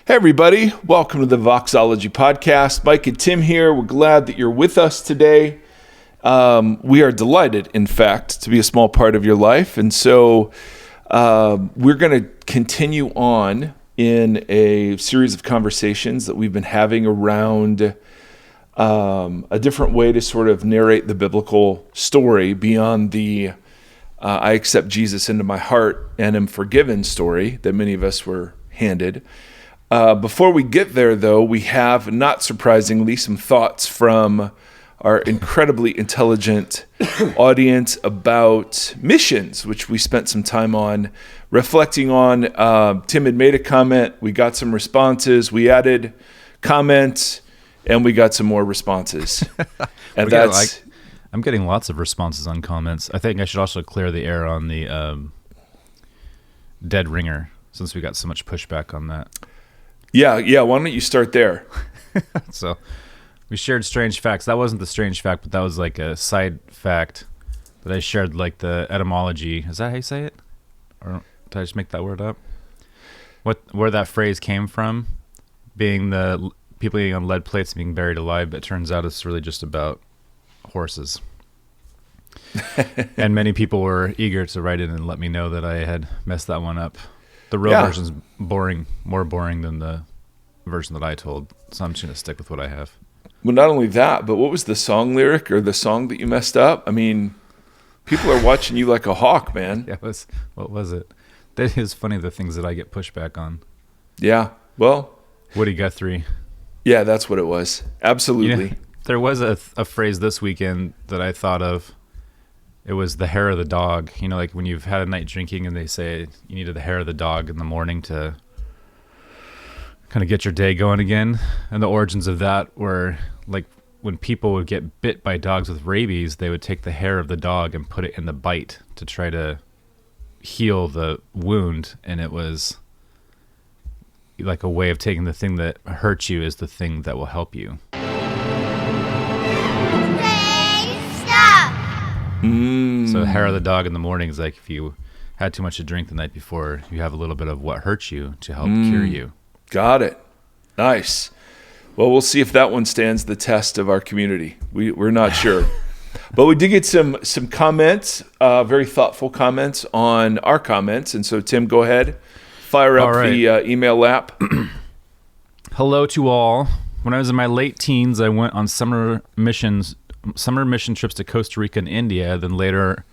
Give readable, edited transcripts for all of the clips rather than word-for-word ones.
Hey everybody, welcome to the Voxology podcast. Mike and Tim here. We're glad that you're with us today. We are delighted, in fact, to be a small part of your life. And so we're going to continue on in a series of conversations that we've been having around a different way to sort of narrate the biblical story beyond the I accept Jesus into my heart and am forgiven story that many of us were handed. Before we get there, though, we have, not surprisingly, some thoughts from our incredibly intelligent audience about missions, which we spent some time on reflecting on. Tim had made a comment. We got some responses. We added comments, and we got some more responses. And I'm getting lots of responses on comments. I think I should also clear the air on the dead ringer, since we got so much pushback on that. Yeah. Why don't you start there? So we shared strange facts. That wasn't the strange fact, but that was like a side fact that I shared, like the etymology. Is that how you say it? Or did I just make that word up? Where that phrase came from, being the people eating on lead plates and being buried alive, but it turns out it's really just about horses. And many people were eager to write in and let me know that I had messed that one up. The real version's more boring than the version that I told, so I'm just going to stick with what I have. Well, not only that, but what was the song lyric or the song that you messed up? I mean, people are watching you like a hawk, man. Yeah, what was it? That is funny, the things that I get pushback on. Yeah, well. Woody Guthrie. Yeah, that's what it was. Absolutely. You know, there was a phrase this weekend that I thought of. It was the hair of the dog. You know, like when you've had a night drinking and they say you needed the hair of the dog in the morning to kind of get your day going again. And the origins of that were like when people would get bit by dogs with rabies, they would take the hair of the dog and put it in the bite to try to heal the wound. And it was like a way of taking the thing that hurts you is the thing that will help you. So the hair of the dog in the morning is like if you had too much to drink the night before, you have a little bit of what hurts you to help cure you. Got it. Nice. Well, we'll see if that one stands the test of our community. We're not sure. But we did get some comments, very thoughtful comments on our comments. And so, Tim, go ahead. Fire up the email app. Hello to all. When I was in my late teens, I went on summer mission trips to Costa Rica and India, then later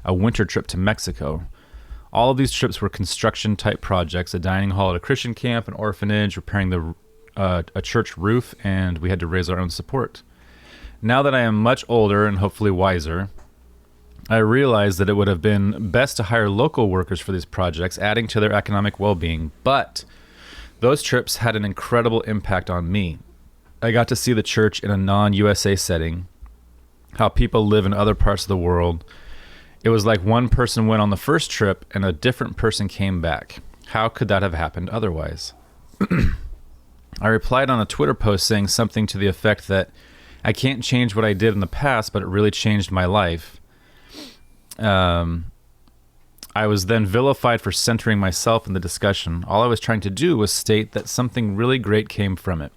a winter trip to Mexico. All of these trips were construction-type projects, a dining hall at a Christian camp, an orphanage, repairing a church roof, and we had to raise our own support. Now that I am much older and hopefully wiser, I realize that it would have been best to hire local workers for these projects, adding to their economic well-being, but those trips had an incredible impact on me. I got to see the church in a non-USA setting, how people live in other parts of the world. It was like one person went on the first trip and a different person came back. How could that have happened otherwise? I replied on a Twitter post saying something to the effect that I can't change what I did in the past, but it really changed my life. I was then vilified for centering myself in the discussion. All I was trying to do was state that something really great came from it.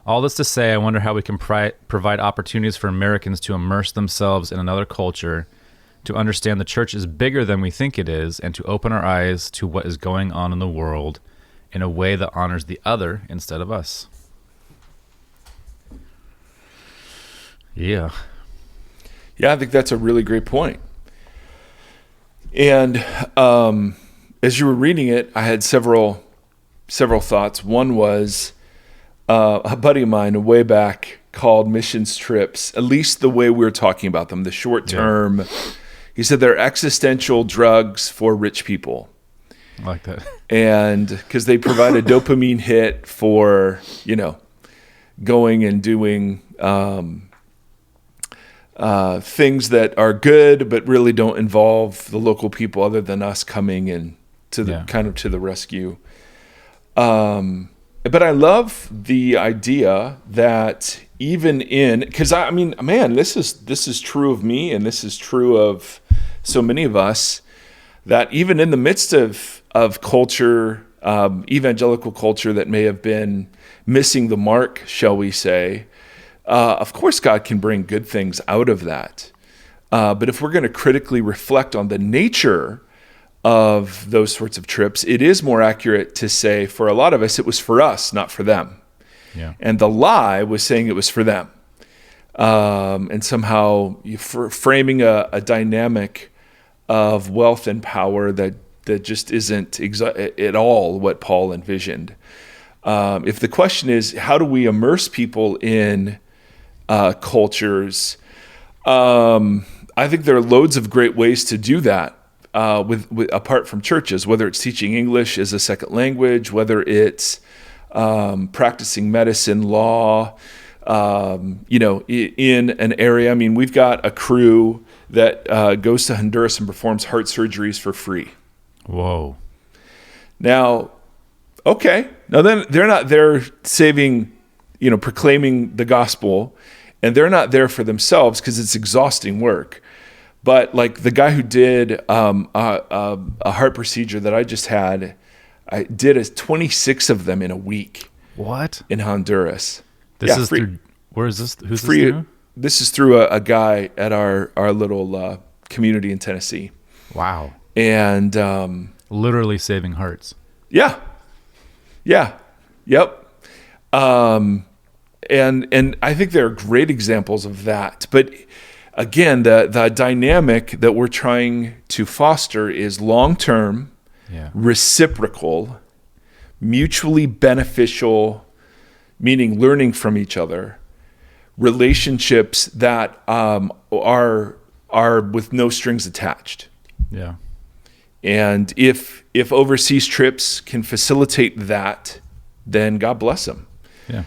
All this to say, I wonder how we can provide opportunities for Americans to immerse themselves in another culture, to understand the church is bigger than we think it is, and to open our eyes to what is going on in the world in a way that honors the other instead of us. Yeah. Yeah, I think that's a really great point. And as you were reading it, I had several thoughts. One was a buddy of mine way back called missions trips, at least the way we were talking about them, the short term. Yeah. He said they're existential drugs for rich people. I like that. And because they provide a dopamine hit for, going and doing things that are good, but really don't involve the local people other than us coming in to the kind of to the rescue. But I love the idea that even in, because I mean, man, this is true of me, and this is true of so many of us, that even in the midst of culture evangelical culture that may have been missing the mark, shall we say, of course God can bring good things out of that. But if we're going to critically reflect on the nature of those sorts of trips, it is more accurate to say for a lot of us, it was for us, not for them. Yeah. And the lie was saying it was for them. And somehow framing a dynamic of wealth and power that just isn't at all what Paul envisioned. If the question is, how do we immerse people in cultures? I think there are loads of great ways to do that with apart from churches, whether it's teaching English as a second language, whether it's practicing medicine, law, in an area. I mean, we've got a crew that goes to Honduras and performs heart surgeries for free. Whoa. Now, okay. Now then they're not there proclaiming the gospel, and they're not there for themselves because it's exhausting work. But like the guy who did a heart procedure that I just had, I did 26 of them in a week. What? In Honduras. This is free. Where is this? Who's free, this through? This is through a guy at our little community in Tennessee. Wow. And literally saving hearts. Yeah. Yep. And I think there are great examples of that. But again, the dynamic that we're trying to foster is long-term, reciprocal, mutually beneficial, meaning learning from each other, relationships that are with no strings attached. Yeah. And if overseas trips can facilitate that, then God bless them. Yeah.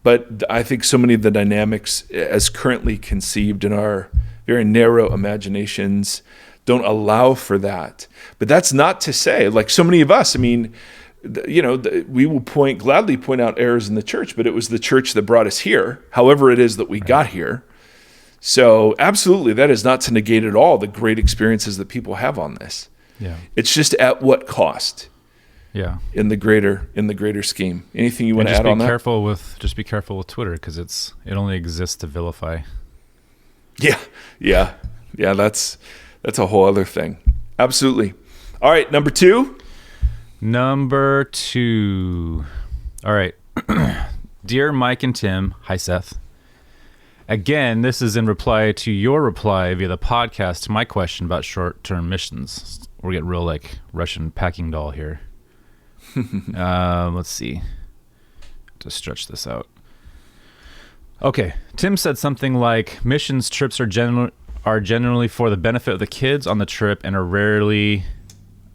But I think so many of the dynamics as currently conceived in our very narrow imaginations don't allow for that. But that's not to say, like so many of us, I mean, we will gladly point out errors in the church, but it was the church that brought us here, however it is that we got here. So absolutely, that is not to negate at all the great experiences that people have on this. Yeah. It's just at what cost? Yeah. In the greater scheme. Anything you want to add on that? Just be careful with Twitter because it only exists to vilify. Yeah. That's a whole other thing. Absolutely. All right, number two. All right. Dear Mike and Tim, hi Seth. Again, this is in reply to your reply via the podcast to my question about short-term missions. We're getting real like Russian packing doll here. Let's see. To stretch this out. Okay, Tim said something like missions trips are generally for the benefit of the kids on the trip and rarely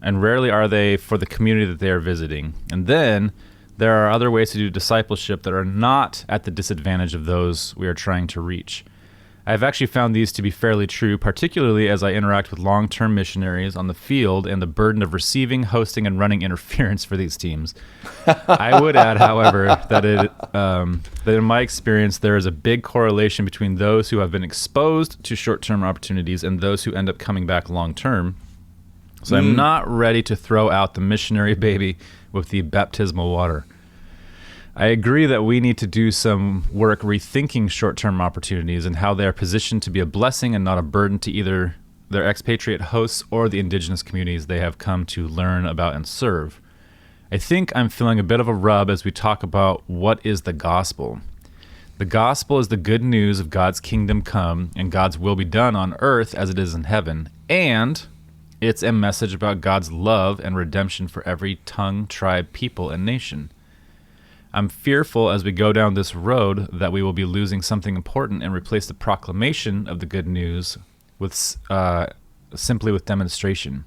are they for the community that they are visiting. And then there are other ways to do discipleship that are not at the disadvantage of those we are trying to reach. I've actually found these to be fairly true, particularly as I interact with long-term missionaries on the field and the burden of receiving, hosting, and running interference for these teams. I would add, however, that in my experience, there is a big correlation between those who have been exposed to short-term opportunities and those who end up coming back long-term. So I'm not ready to throw out the missionary baby with the baptismal water. I agree that we need to do some work rethinking short-term opportunities and how they are positioned to be a blessing and not a burden to either their expatriate hosts or the indigenous communities they have come to learn about and serve. I think I'm feeling a bit of a rub as we talk about what is the gospel. The gospel is the good news of God's kingdom come and God's will be done on earth as it is in heaven, and it's a message about God's love and redemption for every tongue, tribe, people, and nation. I'm fearful as we go down this road that we will be losing something important and replace the proclamation of the good news with simply with demonstration.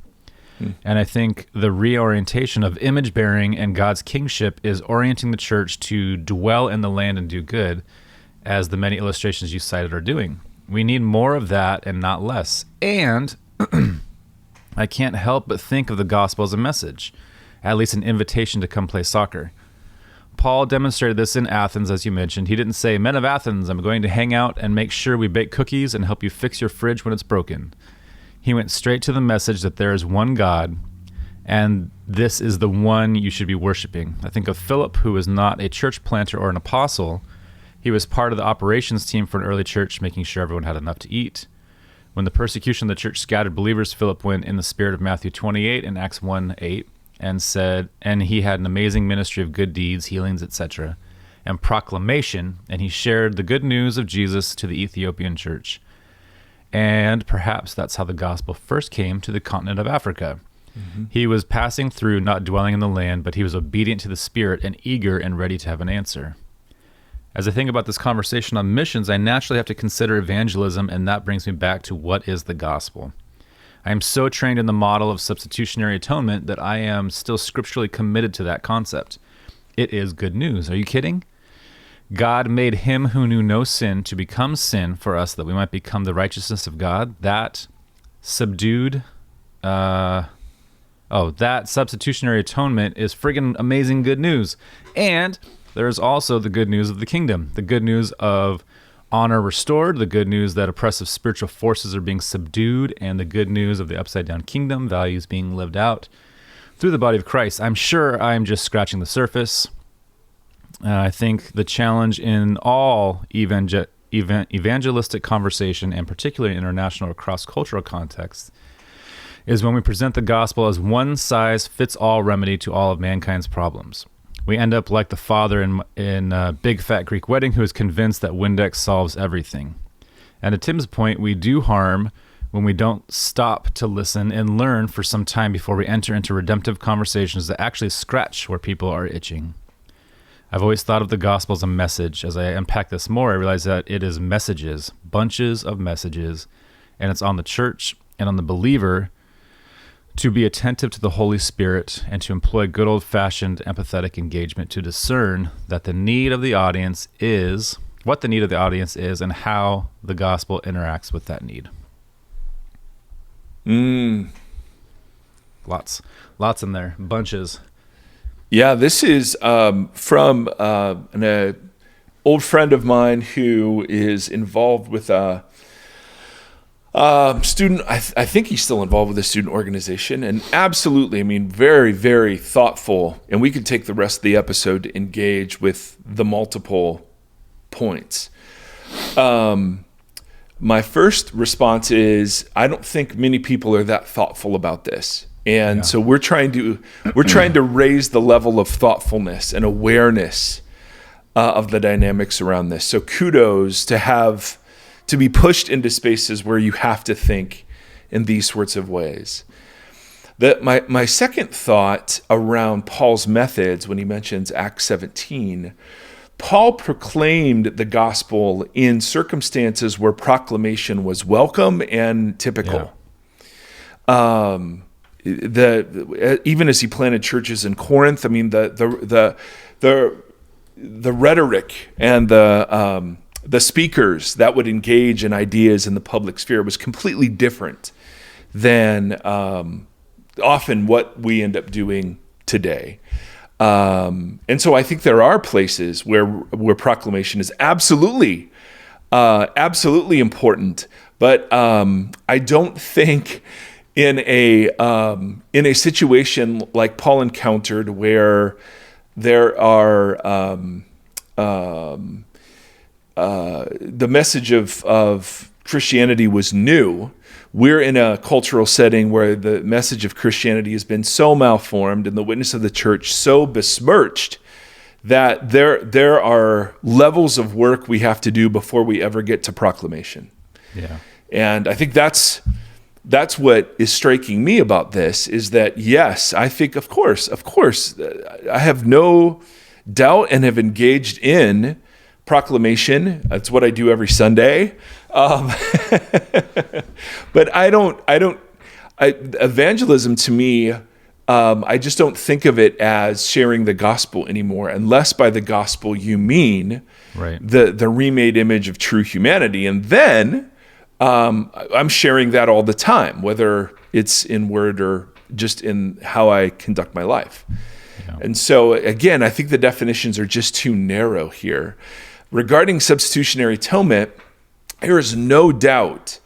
And I think the reorientation of image bearing and God's kingship is orienting the church to dwell in the land and do good, as the many illustrations you cited are doing. We need more of that and not less. And I can't help but think of the gospel as a message, at least an invitation to come play soccer. Paul demonstrated this in Athens, as you mentioned. He didn't say, "Men of Athens, I'm going to hang out and make sure we bake cookies and help you fix your fridge when it's broken." He went straight to the message that there is one God and this is the one you should be worshiping. I think of Philip, who was not a church planter or an apostle. He was part of the operations team for an early church, making sure everyone had enough to eat. When the persecution of the church scattered believers, Philip went in the spirit of Matthew 28 and Acts 1:8 and said, and he had an amazing ministry of good deeds, healings, etc., and proclamation, and he shared the good news of Jesus to the Ethiopian church. And perhaps that's how the gospel first came to the continent of Africa. Mm-hmm. He was passing through, not dwelling in the land, but he was obedient to the Spirit and eager and ready to have an answer. As I think about this conversation on missions, I naturally have to consider evangelism, and that brings me back to what is the gospel. I am so trained in the model of substitutionary atonement that I am still scripturally committed to that concept. It is good news. Are you kidding? God made him who knew no sin to become sin for us that we might become the righteousness of God. That substitutionary atonement is friggin' amazing good news. And there's also the good news of the kingdom, the good news of honor restored, the good news that oppressive spiritual forces are being subdued, and the good news of the upside-down kingdom, values being lived out through the body of Christ. I'm sure I'm just scratching the surface. I think the challenge in all evangelistic conversation, and particularly in international or cross-cultural contexts, is when we present the gospel as one-size-fits-all remedy to all of mankind's problems. We end up like the father in Big Fat Greek Wedding who is convinced that Windex solves everything. And to Tim's point, we do harm when we don't stop to listen and learn for some time before we enter into redemptive conversations that actually scratch where people are itching. I've always thought of the gospel as a message. As I unpack this more, I realize that it is messages, bunches of messages, and it's on the church and on the believer to be attentive to the Holy Spirit and to employ good old-fashioned empathetic engagement to discern that the need of the audience is, what the need of the audience is, and how the gospel interacts with that need. Lots in there, bunches. Yeah, this is from an old friend of mine who is involved with a student. I think he's still involved with a student organization, and absolutely, I mean, very, very thoughtful. And we could take the rest of the episode to engage with the multiple points. My first response is, I don't think many people are that thoughtful about this. And so we're trying to raise the level of thoughtfulness and awareness of the dynamics around this. So kudos to be pushed into spaces where you have to think in these sorts of ways. My second thought around Paul's methods, when he mentions Acts 17, Paul proclaimed the gospel in circumstances where proclamation was welcome and typical. Even as he planted churches in Corinth, I mean the rhetoric and the speakers that would engage in ideas in the public sphere was completely different than often what we end up doing today. And so I think there are places where proclamation is absolutely important, but I don't think in a situation like Paul encountered where there are the message of Christianity was new. We're in a cultural setting where the message of Christianity has been so malformed and the witness of the church so besmirched that there are levels of work we have to do before we ever get to proclamation. Yeah. And I think that's what is striking me about this, is that, yes, I think, of course, I have no doubt and have engaged in proclamation. That's what I do every Sunday. But evangelism to me, I just don't think of it as sharing the gospel anymore, unless by the gospel you mean the remade image of true humanity. And then I'm sharing that all the time, whether it's in word or just in how I conduct my life. Yeah. And so, again, I think the definitions are just too narrow here. Regarding substitutionary atonement, there is no doubt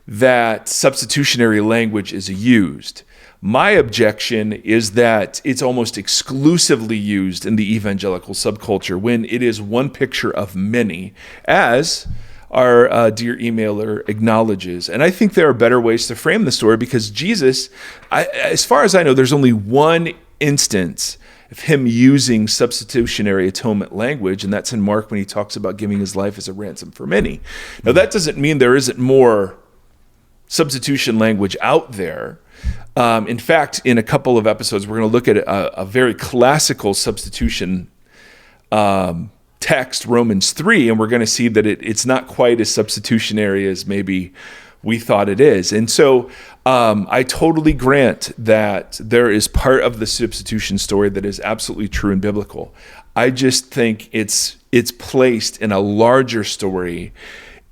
that substitutionary language is used. My objection is that it's almost exclusively used in the evangelical subculture when it is one picture of many, as our dear emailer acknowledges. And I think there are better ways to frame the story, because Jesus, as far as I know, there's only one instance of him using substitutionary atonement language, and that's in Mark when he talks about giving his life as a ransom for many. Now, that doesn't mean there isn't more substitution language out there. In fact, in a couple of episodes, we're going to look at a very classical substitution text, Romans 3, and we're going to see that it's not quite as substitutionary as maybe we thought it is. And so I totally grant that there is part of the substitution story that is absolutely true and biblical. I just think it's placed in a larger story,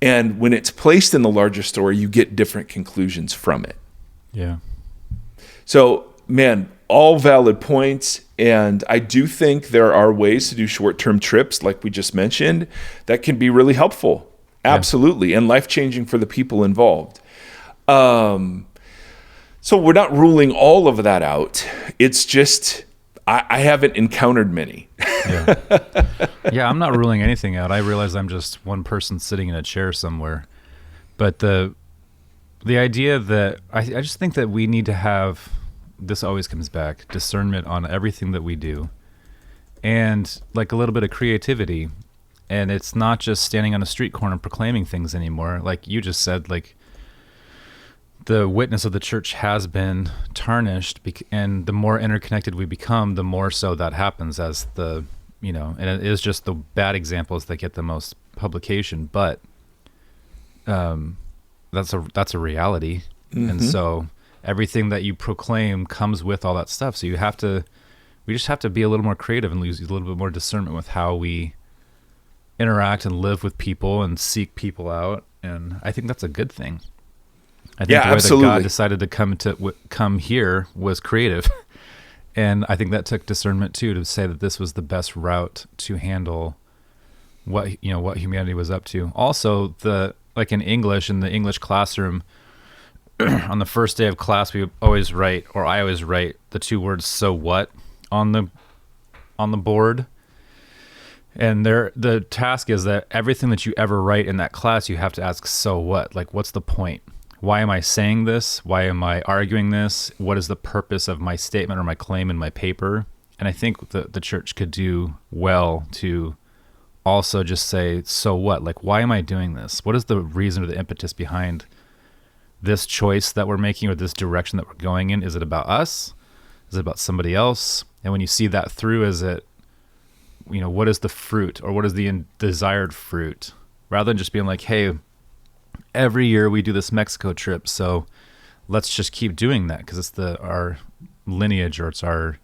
and when it's placed in the larger story, you get different conclusions from it. Yeah. So, man, all valid points, and I do think there are ways to do short-term trips, like we just mentioned, that can be really helpful, absolutely, and life-changing for the people involved. So we're not ruling all of that out. It's just I haven't encountered many. Yeah, I'm not ruling anything out. I realize I'm just one person sitting in a chair somewhere, but the idea that I just think that we need to have, this always comes back, discernment on everything that we do, and like a little bit of creativity. And it's not just standing on a street corner proclaiming things anymore. Like you just said, like the witness of the church has been tarnished, and the more interconnected we become, the more so that happens as and it is just the bad examples that get the most publication, but that's a reality. Mm-hmm. And so everything that you proclaim comes with all that stuff. So we just have to be a little more creative and use a little bit more discernment with how we interact and live with people and seek people out. And I think that's a good thing. I think the way that God decided to come here was creative. And I think that took discernment too, to say that this was the best route to handle what humanity was up to. Also, like in English, in the English classroom, on the first day of class, I always write the two words "so what" on the board. And the task is that everything that you ever write in that class, you have to ask, so what? Like, what's the point? Why am I saying this? Why am I arguing this? What is the purpose of my statement or my claim in my paper? And I think the church could do well to also just say, so what? Like, why am I doing this? What is the reason or the impetus behind this choice that we're making, or this direction that we're going in? Is it about us? Is it about somebody else? And when you see that through, is it, what is the fruit, or what is the desired fruit? Rather than just being like, hey, every year we do this Mexico trip, so let's just keep doing that because it's our lineage, or it's our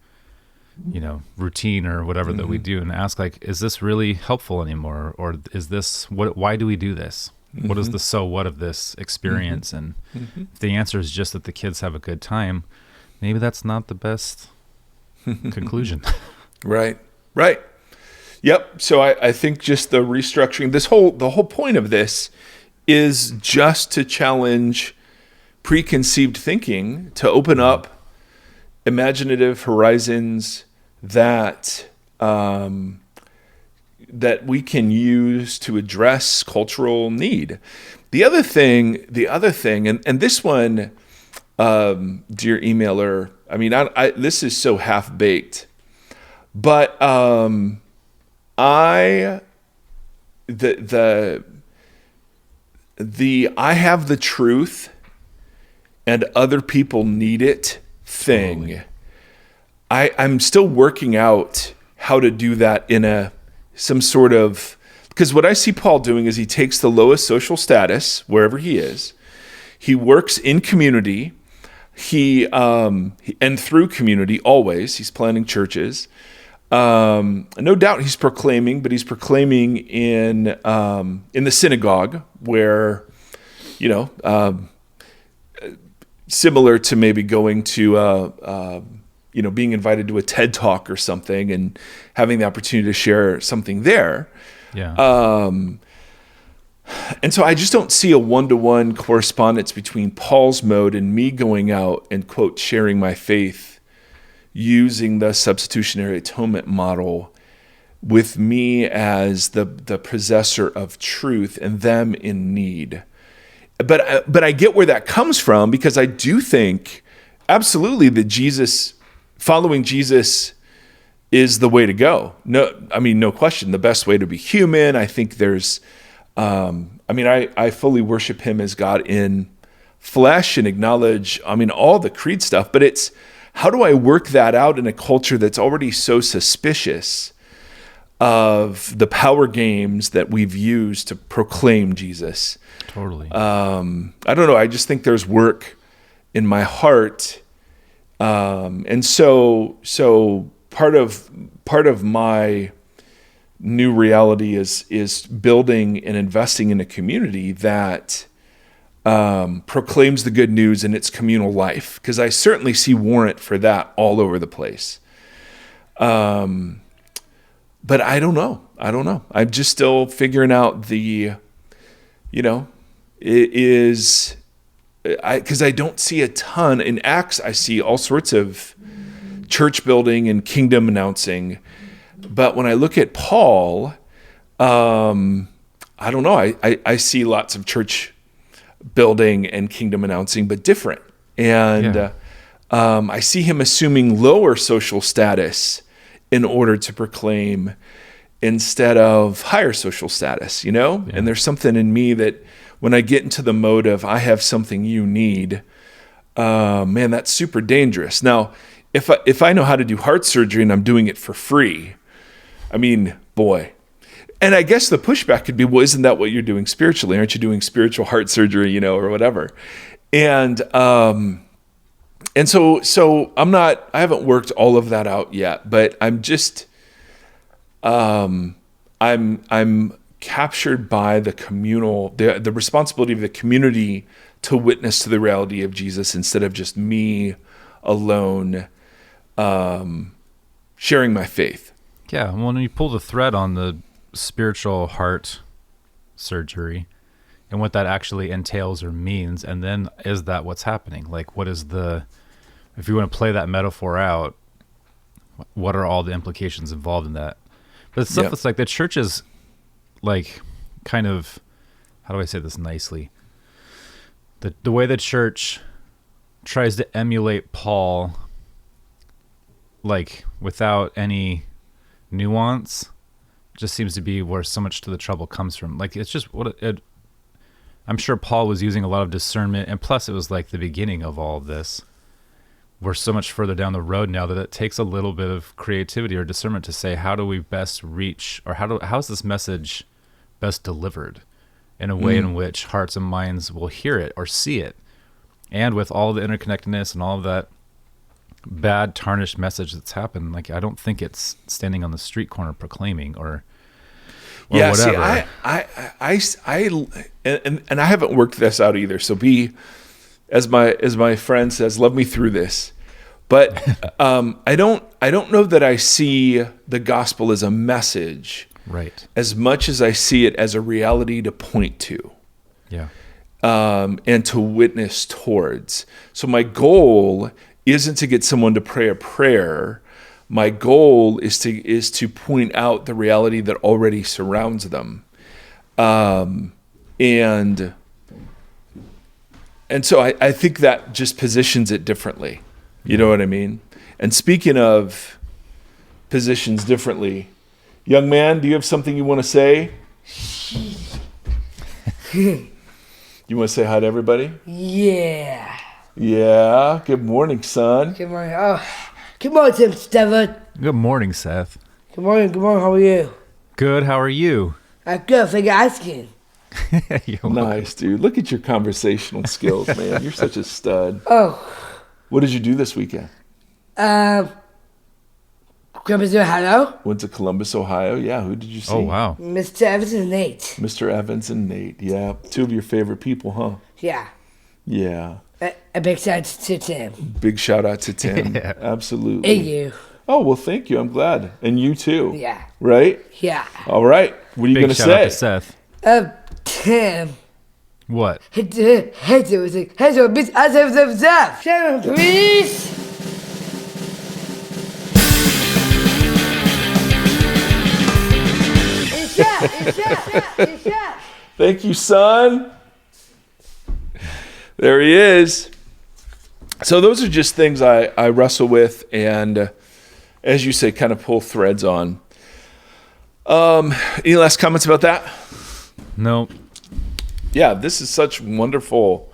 routine or whatever that we do, and ask, like, is this really helpful anymore, or is this why do we do this? Mm-hmm. What is the so what of this experience? Mm-hmm. And if the answer is just that the kids have a good time, maybe that's not the best conclusion. Right. Yep. So I think just the restructuring, the whole point of this is just to challenge preconceived thinking, to open up imaginative horizons that we can use to address cultural need. The other thing, and this one, dear emailer, I mean, this is so half-baked, but I have the truth and other people need it thing. I'm still working out how to do that in some sort of, because what I see Paul doing is he takes the lowest social status wherever he is. He works in community. And through community always, he's planting churches. No doubt he's proclaiming, but he's proclaiming in the synagogue where, similar to maybe going to, being invited to a TED Talk or something and having the opportunity to share something there. Yeah. And so I just don't see a one-to-one correspondence between Paul's mode and me going out and, quote, sharing my faith using the substitutionary atonement model with me as the possessor of truth and them in need. But I get where that comes from, because I do think absolutely that following Jesus is the way to go. No question, the best way to be human. I think there's, I fully worship him as God in flesh and acknowledge, all the creed stuff, but it's, how do I work that out in a culture that's already so suspicious of the power games that we've used to proclaim Jesus? Totally. I don't know. I just think there's work in my heart. And so part of my new reality is building and investing in a community that proclaims the good news in its communal life, because I certainly see warrant for that all over the place. But I don't know. I'm just still figuring out because I don't see a ton in Acts. I see all sorts of church building and kingdom announcing. But when I look at Paul, I don't know. I see lots of church building and kingdom announcing, but different. And I see him assuming lower social status in order to proclaim instead of higher social status, And there's something in me that when I get into the mode of I have something you need, man, that's super dangerous. Now, if I know how to do heart surgery and I'm doing it for free, boy. And I guess the pushback could be, well, isn't that what you're doing spiritually? Aren't you doing spiritual heart surgery, or whatever? And so I haven't worked all of that out yet, but I'm just, I'm captured by the communal, the responsibility of the community to witness to the reality of Jesus instead of just me alone, sharing my faith. Yeah. Well, when you pull the thread on the spiritual heart surgery and what that actually entails or means, and then is that what's happening? Like, what is if you want to play that metaphor out, what are all the implications involved in that? But it's stuff that's like the church is like kind of, how do I say this nicely? The way the church tries to emulate Paul, like without any nuance, just seems to be where so much to the trouble comes from. Like, it's just I'm sure Paul was using a lot of discernment, and plus it was like the beginning of all of this. We're so much further down the road now that it takes a little bit of creativity or discernment to say, how do we best reach, or how is this message best delivered in a way in which hearts and minds will hear it or see it? And with all the interconnectedness and all of that bad tarnished message that's happened, like, I don't think it's standing on the street corner proclaiming or whatever. See, and I haven't worked this out either. So as my friend says, love me through this. But I don't know that I see the gospel as a message, right, as much as I see it as a reality to point to, and to witness towards. So my goal isn't to get someone to pray a prayer. My goal is to point out the reality that already surrounds them, and so I think that just positions it differently. You know what I mean? And speaking of positions differently, young man, do you have something you want to say? You want to say hi to everybody? Yeah. Yeah. Good morning, son. Good morning. Oh, good morning, Tim Stafford. Good morning, Seth. Good morning. Good morning. How are you? Good. How are you? I'm good. Thank you for asking. Nice, dude. Look at your conversational skills, man. You're such a stud. Oh. What did you do this weekend? Columbus, Ohio. Went to Columbus, Ohio. Yeah. Who did you see? Oh, wow. Mr. Evans and Nate. Mr. Evans and Nate. Yeah. Two of your favorite people, huh? Yeah. Yeah. A big shout out to Tim. Big shout out to Tim. Yeah. Absolutely. And you. Oh, well, thank you. I'm glad. And you too. Yeah. Right? Yeah. All right. What are you going to Big shout out say? to Seth. Tim. What? Hit it with it. Hit it with it. Sharon, please. It's shot. Thank you, son. There he is. So those are just things I wrestle with and, as you say, kind of pull threads on. Any last comments about that? No. Yeah, this is such wonderful,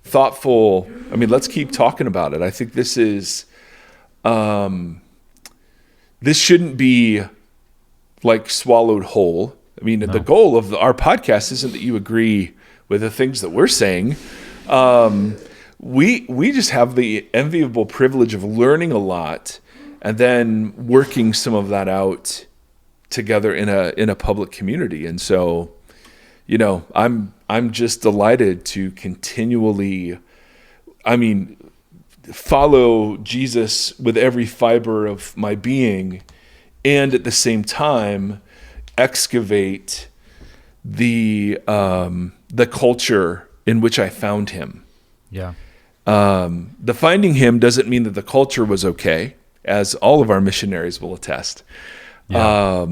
thoughtful. I mean, let's keep talking about it. I think this is, this shouldn't be like swallowed whole. I mean, the goal of our podcast isn't that you agree with the things that we're saying. We just have the enviable privilege of learning a lot and then working some of that out together in a public community. And so, you know, I'm just delighted to continually, follow Jesus with every fiber of my being, and at the same time excavate the culture in which I found him. Yeah. The finding him doesn't mean that the culture was okay, as all of our missionaries will attest. Yeah.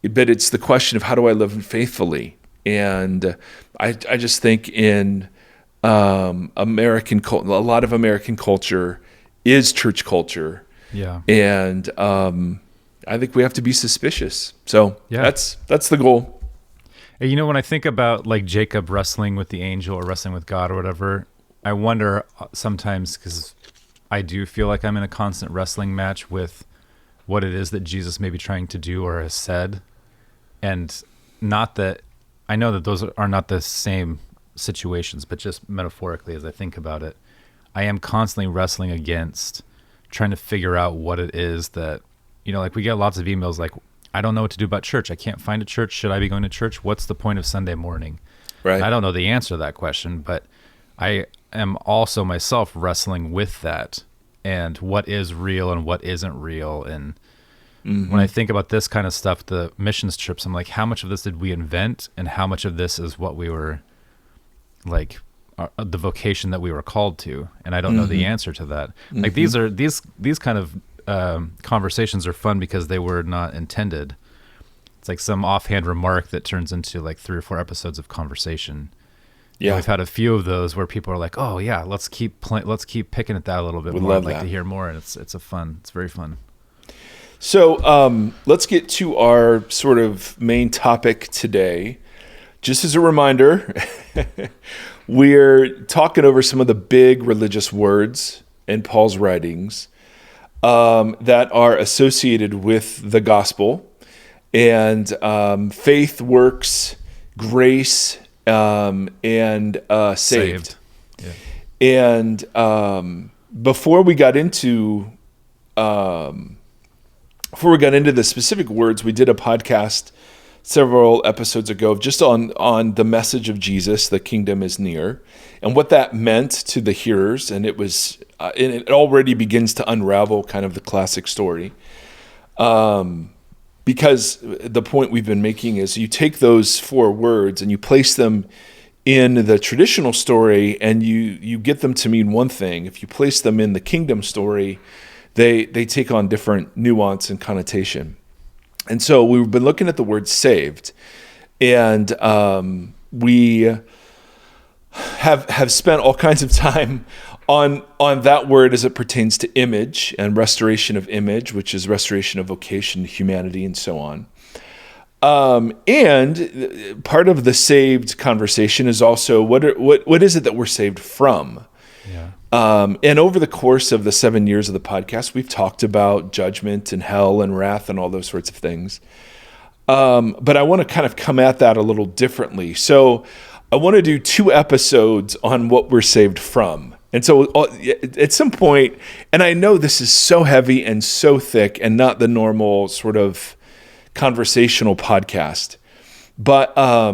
But it's the question of how do I live faithfully? And I just think in a lot of American culture is church culture. Yeah. And I think we have to be suspicious. So Yeah. that's the goal. Hey, you know, when I think about like Jacob wrestling with the angel or wrestling with God or whatever, I wonder sometimes, because I do feel like I'm in a constant wrestling match with what it is that Jesus may be trying to do or has said. And not that, I know that those are not the same situations, but just metaphorically, as I think about it, I am constantly wrestling against trying to figure out what it is that, you know, like we get lots of emails like, I don't know what to do about church. I can't find a church. Should I be going to church? What's the point of Sunday morning? Right. I don't know the answer to that question, but I am also myself wrestling with that and what is real and what isn't real. And when I think about this kind of stuff, the missions trips, I'm like, how much of this did we invent? And how much of this is what we were like, the vocation that we were called to? And I don't know the answer to that. Like these kind of conversations are fun because they were not intended. It's like some offhand remark that turns into like 3 or 4 episodes of conversation. Yeah. And we've had a few of those where people are like, "Oh yeah, let's keep picking at that a little bit more. I'd like to hear more." And it's very fun. So let's get to our sort of main topic today. Just as a reminder, we're talking over some of the big religious words in Paul's writings that are associated with the gospel and faith, works, grace, and saved. Yeah. And before we got into the specific words, we did a podcast several episodes ago just on the message of Jesus, the kingdom is near, and what that meant to the hearers. And it was, and it already begins to unravel kind of the classic story. Because the point we've been making is you take those 4 words and you place them in the traditional story and you get them to mean one thing. If you place them in the kingdom story, they take on different nuance and connotation. And so we've been looking at the word saved, and we have spent all kinds of time on that word as it pertains to image and restoration of image, which is restoration of vocation, humanity, and so on. And part of the saved conversation is also what is it that we're saved from? Yeah. And over the course of the 7 years of the podcast, we've talked about judgment and hell and wrath and all those sorts of things. But I want to kind of come at that a little differently. So I want to do 2 episodes on what we're saved from. And so at some point, and I know this is so heavy and so thick and not the normal sort of conversational podcast, but I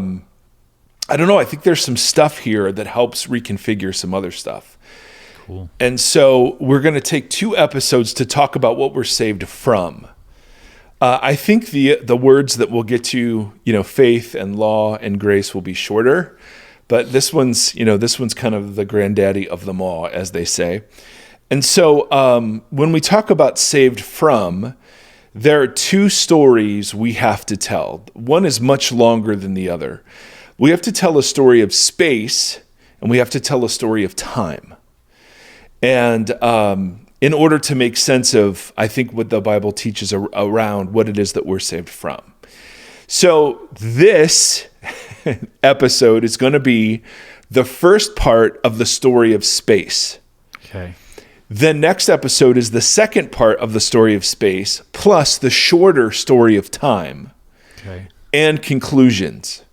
don't know. I think there's some stuff here that helps reconfigure some other stuff. Cool. And so we're going to take 2 episodes to talk about what we're saved from. I think the words that we'll get to, faith and law and grace will be shorter, but this one's kind of the granddaddy of them all, as they say. And so when we talk about saved from, there are two stories we have to tell. One is much longer than the other. We have to tell a story of space, and we have to tell a story of time. And in order to make sense of, I think, what the Bible teaches around what it is that we're saved from. So this episode is going to be the first part of the story of space. Okay. The next episode is the second part of the story of space, plus the shorter story of time. Okay. And conclusions.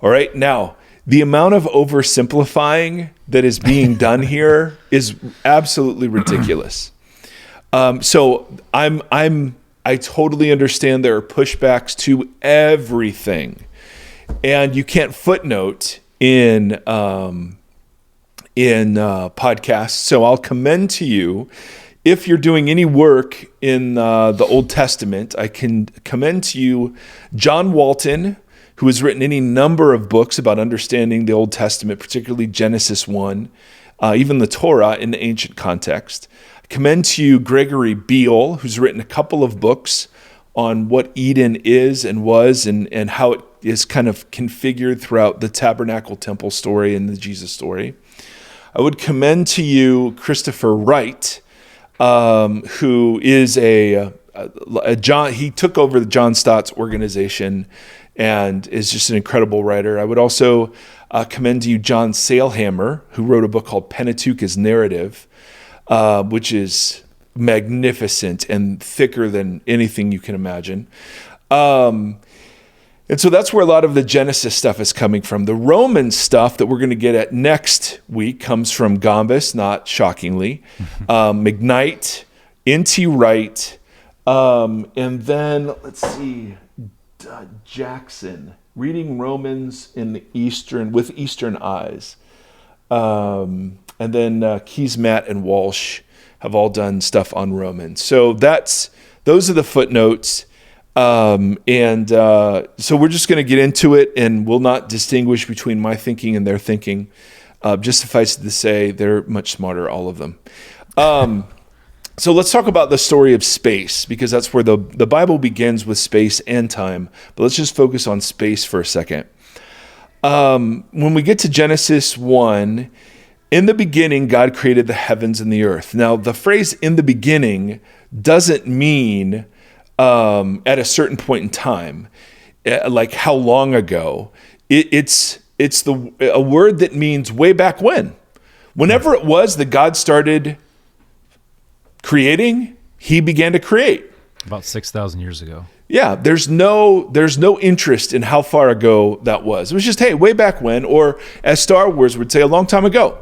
All right. Now, the amount of oversimplifying that is being done here is absolutely ridiculous. So I totally understand there are pushbacks to everything, and you can't footnote in podcasts. So I'll commend to you, if you're doing any work in the Old Testament, I can commend to you John Walton, who has written any number of books about understanding the Old Testament, particularly Genesis 1, even the Torah in the ancient context. I commend to you Gregory Beale, who's written a couple of books on what Eden is and was, and how it is kind of configured throughout the tabernacle temple story and the Jesus story. I would commend to you Christopher Wright, who is a John. He took over the John Stott's organization and is just an incredible writer. I would also commend to you John Sailhammer, who wrote a book called Pentateuch as Narrative, which is magnificent and thicker than anything you can imagine. And so that's where a lot of the Genesis stuff is coming from. The Roman stuff that we're going to get at next week comes from Gombis, not shockingly, McKnight, N.T. Wright, and then, let's see, Jackson, reading Romans with Eastern eyes. And then Keys, Matt, and Walsh have all done stuff on Romans. So those are the footnotes. So we're just going to get into it, and we'll not distinguish between my thinking and their thinking. Just suffice it to say, they're much smarter, all of them. So let's talk about the story of space, because that's where the Bible begins, with space and time. But let's just focus on space for a second. When we get to Genesis 1, in the beginning, God created the heavens and the earth. Now, the phrase "in the beginning" doesn't mean at a certain point in time, like how long ago. It's a word that means way back when. Whenever it was that God started creating, he began to create. About 6,000 years ago. Yeah, there's no interest in how far ago that was. It was just, hey, way back when, or as Star Wars would say, a long time ago.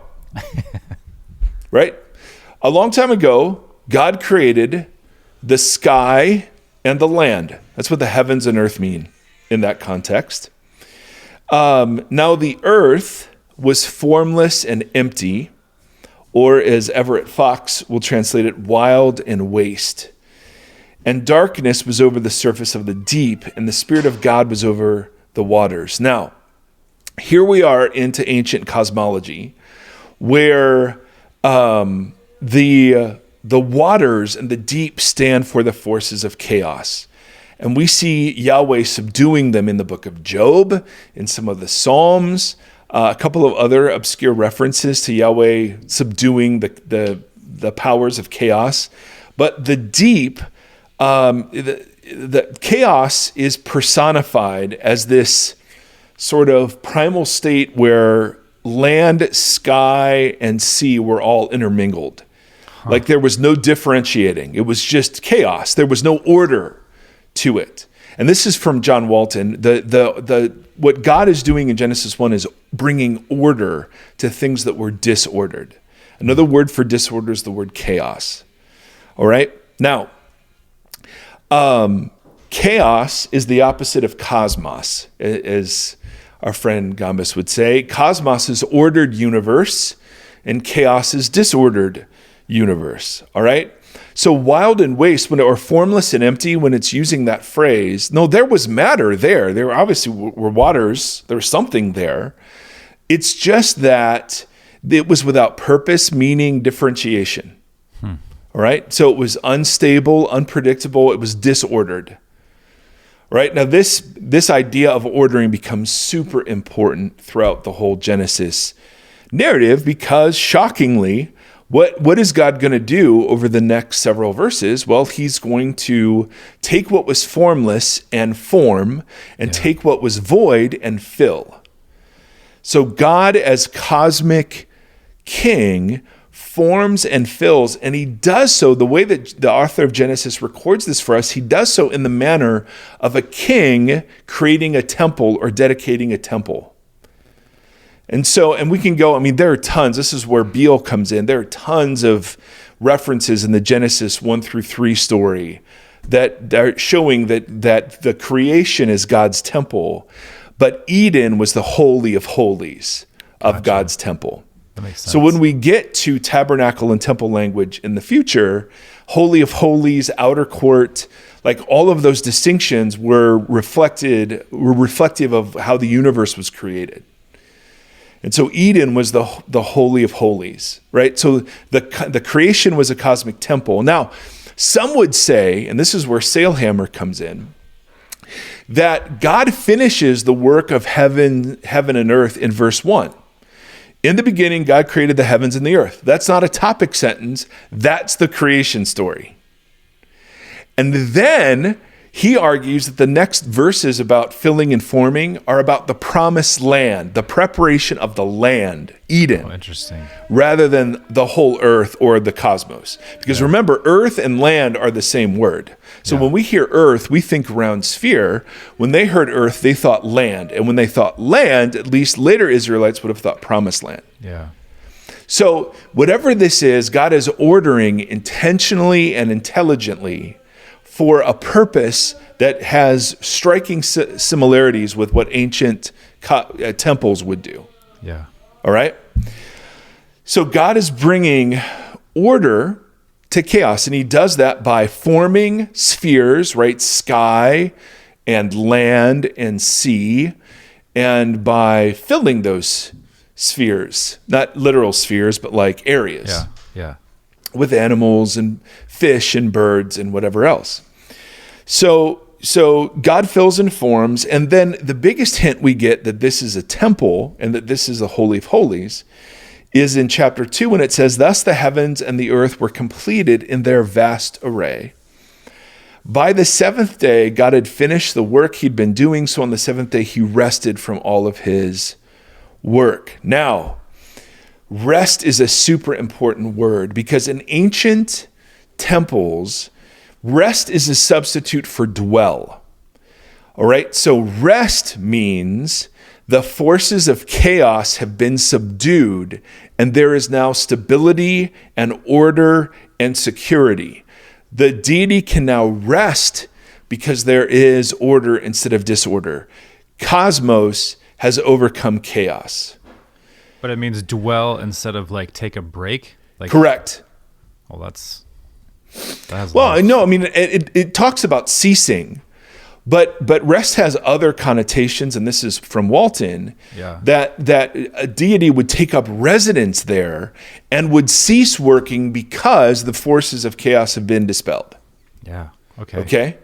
Right? A long time ago, God created the sky and the land. That's what the heavens and earth mean in that context. Now the earth was formless and empty, or as Everett Fox will translate it, wild and waste. And darkness was over the surface of the deep, and the Spirit of God was over the waters. Now, here we are into ancient cosmology, where the waters and the deep stand for the forces of chaos. And we see Yahweh subduing them in the book of Job, in some of the Psalms, a couple of other obscure references to Yahweh subduing the powers of chaos. But the deep, the chaos is personified as this sort of primal state where land, sky, and sea were all intermingled. Like there was no differentiating. It was just chaos. There was no order to it. And this is from John Walton. What God is doing in Genesis 1 is bringing order to things that were disordered. Another word for disorder is the word chaos. All right? Now, chaos is the opposite of cosmos, as our friend Gombis would say. Cosmos is ordered universe, and chaos is disordered universe. All right? So wild and waste, or formless and empty, when it's using that phrase, no, there was matter there. There obviously were waters. There was something there. It's just that it was without purpose, meaning, differentiation. All right? So it was unstable, unpredictable. It was disordered. All right? Now, this idea of ordering becomes super important throughout the whole Genesis narrative because, shockingly, what is God going to do over the next several verses? Well, he's going to take what was formless and form, and take what was void and fill. So God, as cosmic king, forms and fills, and he does so, the way that the author of Genesis records this for us, he does so in the manner of a king creating a temple or dedicating a temple. And we can go, there are tons. This is where Beale comes in. There are tons of references in the Genesis 1-3 story that are showing that the creation is God's temple, but Eden was the holy of holies of God's temple. That makes sense. So when we get to tabernacle and temple language in the future, holy of holies, outer court, like all of those distinctions were reflective of how the universe was created. And so Eden was the holy of holies, right? So the creation was a cosmic temple. Now, some would say, and this is where Sailhammer comes in, that God finishes the work of heaven and earth in verse 1. In the beginning, God created the heavens and the earth. That's not a topic sentence. That's the creation story. And then he argues that the next verses about filling and forming are about the promised land, the preparation of the land, Eden. Oh, interesting. Rather than the whole earth or the cosmos. Because remember, earth and land are the same word. So when we hear earth, we think round sphere. When they heard earth, they thought land. And when they thought land, at least later Israelites would have thought promised land. Yeah. So whatever this is, God is ordering intentionally and intelligently for a purpose that has striking similarities with what ancient temples would do. Yeah. All right? So God is bringing order to chaos, and he does that by forming spheres, right? Sky and land and sea, and by filling those spheres, not literal spheres, but like areas. Yeah. Yeah. With animals and fish and birds and whatever else. So God fills and forms, and then the biggest hint we get that this is a temple and that this is the Holy of Holies is in chapter 2 when it says, "Thus the heavens and the earth were completed in their vast array. By the seventh day, God had finished the work he'd been doing, so on the seventh day he rested from all of his work." Now, rest is a super important word because in ancient temples, rest is a substitute for dwell. All right, so rest means the forces of chaos have been subdued and there is now stability and order and security. The deity can now rest because there is order instead of disorder. Cosmos has overcome chaos. But it means dwell instead of like take a break? Like, Correct. Well, that has Well, no, it talks about ceasing, but rest has other connotations, and this is from Walton, that a deity would take up residence there and would cease working because the forces of chaos have been dispelled. Yeah, okay. Okay?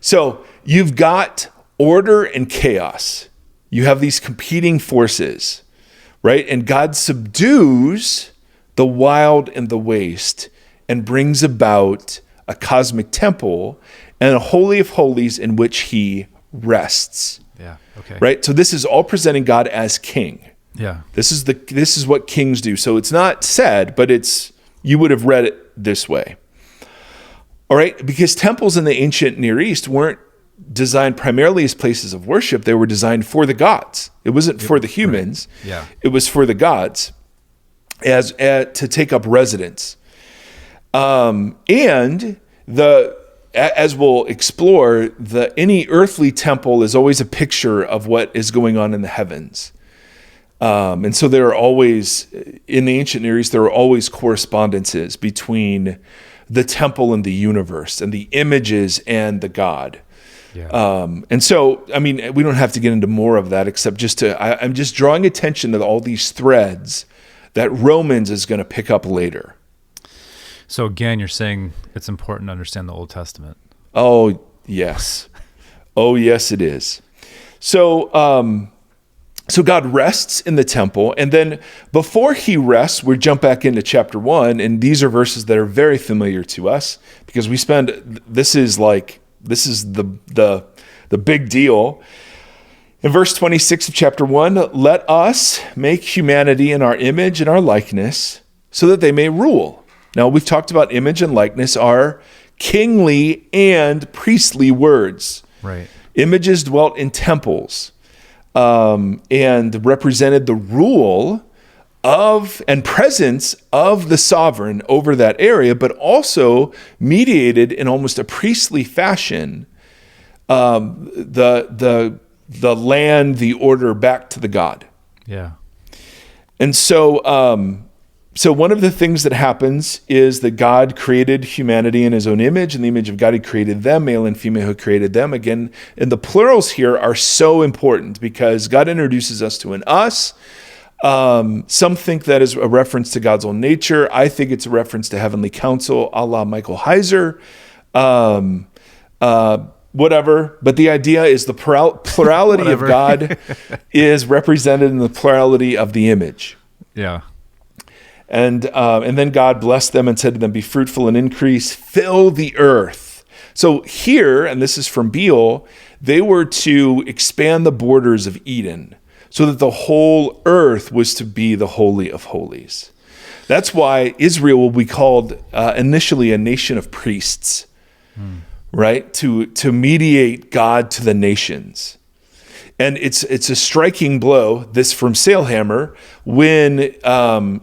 So you've got order and chaos. You have these competing forces, right? And God subdues the wild and the waste and brings about a cosmic temple and a holy of holies in which he rests. Yeah, okay. Right? So this is all presenting God as king. Yeah. This is what kings do. So it's not said, but you would have read it this way. All right? Because temples in the ancient Near East weren't designed primarily as places of worship. They were designed for the gods. It wasn't for the humans. Right. Yeah. It was for the gods as to take up residence. And as we'll explore, any earthly temple is always a picture of what is going on in the heavens. And so there are always, in the ancient Near East, there are always correspondences between the temple and the universe and the images and the God. Yeah. And so, I mean, we don't have to get into more of that, except I'm just drawing attention to all these threads that Romans is going to pick up later. So again, you're saying it's important to understand the Old Testament. Oh, yes. Oh, yes, it is. So God rests in the temple, and then before he rests, we jump back into chapter 1, and these are verses that are very familiar to us because this is the big deal. In verse 26 of chapter 1, let us make humanity in our image and our likeness so that they may rule. Now, we've talked about image and likeness are kingly and priestly words. Right. Images dwelt in temples and represented the rule of and presence of the sovereign over that area, but also mediated in almost a priestly fashion the land, the order back to the God. Yeah. And so one of the things that happens is that God created humanity in his own image. In the image of God, he created them, male and female, who created them. Again, and the plurals here are so important because God introduces us to an us. Some think that is a reference to God's own nature. I think it's a reference to heavenly counsel, a la Michael Heiser. Whatever. But the idea is the plurality of God is represented in the plurality of the image. Yeah. And then God blessed them and said to them, be fruitful and increase, fill the earth. So here, and this is from Beale, they were to expand the borders of Eden so that the whole earth was to be the Holy of Holies. That's why Israel will be called initially a nation of priests, right? To mediate God to the nations. And it's a striking blow, this from Sailhammer, when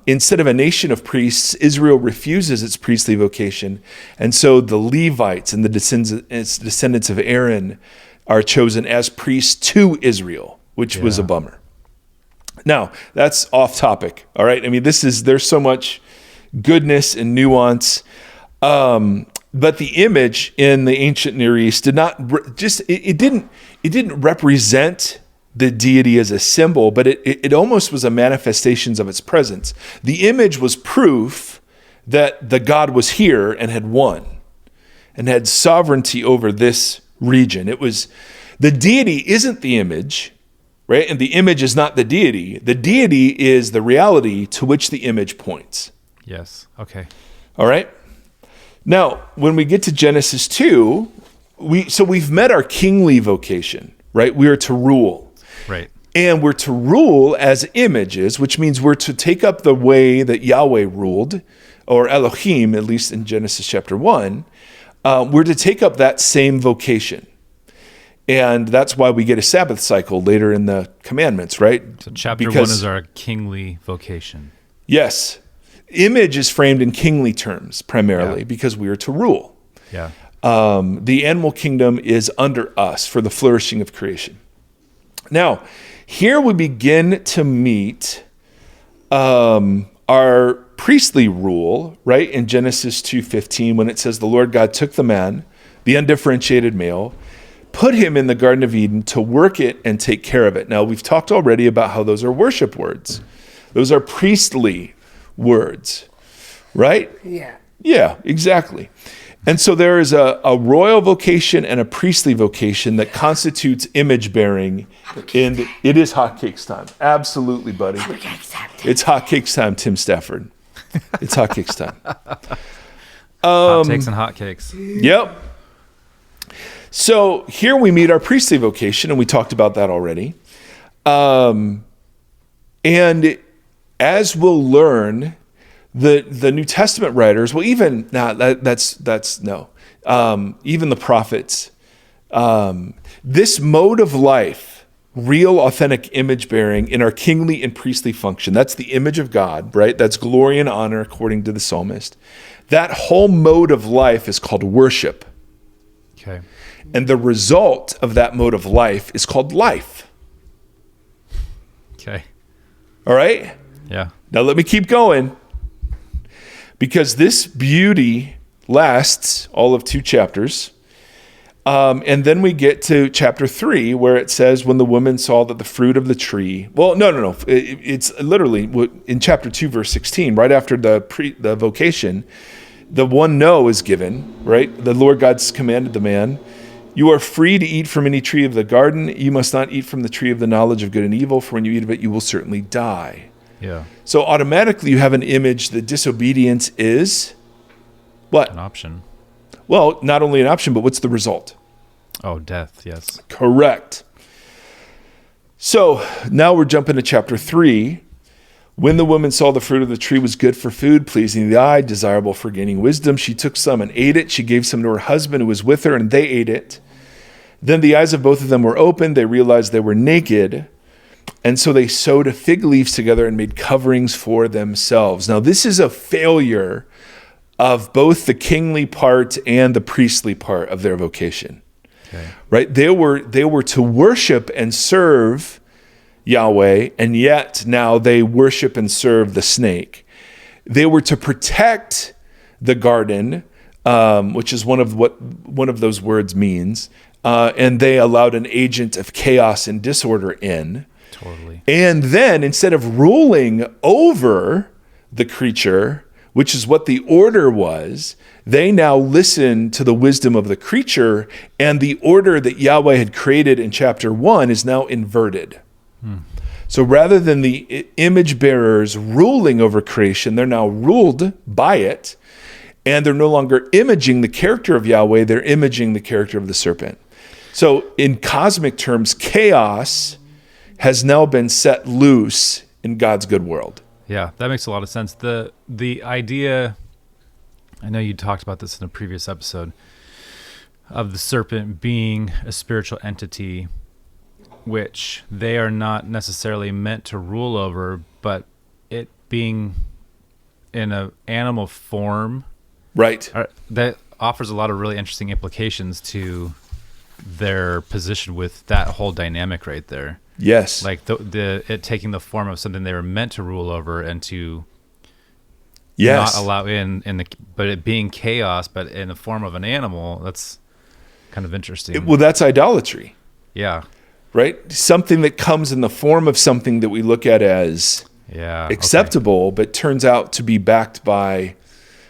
instead of a nation of priests, Israel refuses its priestly vocation. And so the Levites and the descendants of Aaron are chosen as priests to Israel, which was a bummer. Now, that's off topic, all right? I mean, there's so much goodness and nuance. But the image in the ancient Near East did not it didn't represent the deity as a symbol, but it almost was a manifestation of its presence. The image was proof that the God was here and had won and had sovereignty over this region. It was the deity isn't the image, right? And the image is not the deity. The deity is the reality to which the image points. Yes. Okay. All right? Now, when we get to Genesis 2, we've met our kingly vocation, right? We are to rule. Right. And we're to rule as images, which means we're to take up the way that Yahweh ruled, or Elohim, at least in Genesis chapter 1. We're to take up that same vocation. And that's why we get a Sabbath cycle later in the commandments, right? So chapter 1 is our kingly vocation. Yes. Image is framed in kingly terms primarily because we are to rule. Yeah. The animal kingdom is under us for the flourishing of creation. Now, here we begin to meet our priestly rule, right? In Genesis 2:15, when it says the Lord God took the man, the undifferentiated male, put him in the Garden of Eden to work it and take care of it. Now, we've talked already about how those are worship words. Those are priestly words, right? Yeah, exactly. And so there is a royal vocation and a priestly vocation that constitutes image bearing. And it is hotcakes time. Absolutely, buddy. It's hotcakes time, Tim Stafford. It's hotcakes time. Hot takes and hotcakes. Yep. So here we meet our priestly vocation, and we talked about that already. And as we'll learn, the New Testament writers, well, even even the prophets, this mode of life, real, authentic image bearing in our kingly and priestly function, that's the image of God, right? That's glory and honor, according to the psalmist. That whole mode of life is called worship. Okay. And the result of that mode of life is called life. Okay. All right? Yeah. Now let me keep going. Because this beauty lasts all of 2 chapters. And then we get to chapter 3, where it says, when the woman saw that the fruit of the tree, well, no. It's literally in chapter 2, verse 16, right after the vocation, the one no is given, right? The Lord God's commanded the man, you are free to eat from any tree of the garden. You must not eat from the tree of the knowledge of good and evil, for when you eat of it, you will certainly die. Yeah. So automatically you have an image that disobedience is what? An option. Well, not only an option, but what's the result? Oh, death, yes. Correct. So now we're jumping to chapter 3. When the woman saw the fruit of the tree was good for food, pleasing to the eye, desirable for gaining wisdom, she took some and ate it. She gave some to her husband who was with her, and they ate it. Then the eyes of both of them were opened. They realized they were naked. And so they sewed fig leaves together and made coverings for themselves. Now, this is a failure of both the kingly part and the priestly part of their vocation. Okay. Right? They were to worship and serve Yahweh, and yet now they worship and serve the snake. They were to protect the garden, which is one of those words means, and they allowed an agent of chaos and disorder in. Totally. And then instead of ruling over the creature, which is what the order was, they now listen to the wisdom of the creature, and the order that Yahweh had created in chapter 1 is now inverted. So rather than the image bearers ruling over creation, they're now ruled by it, and they're no longer imaging the character of Yahweh, they're imaging the character of the serpent. So in cosmic terms, chaos has now been set loose in God's good world. Yeah, that makes a lot of sense. The idea, I know you talked about this in a previous episode, of the serpent being a spiritual entity which they are not necessarily meant to rule over, but it being in an animal form, right? That offers a lot of really interesting implications to their position with that whole dynamic right there. Yes. Like it taking the form of something they were meant to rule over and to not allow but it being chaos, but in the form of an animal. That's kind of interesting. Well, that's idolatry. Yeah. Right? Something that comes in the form of something that we look at as acceptable, but turns out to be backed by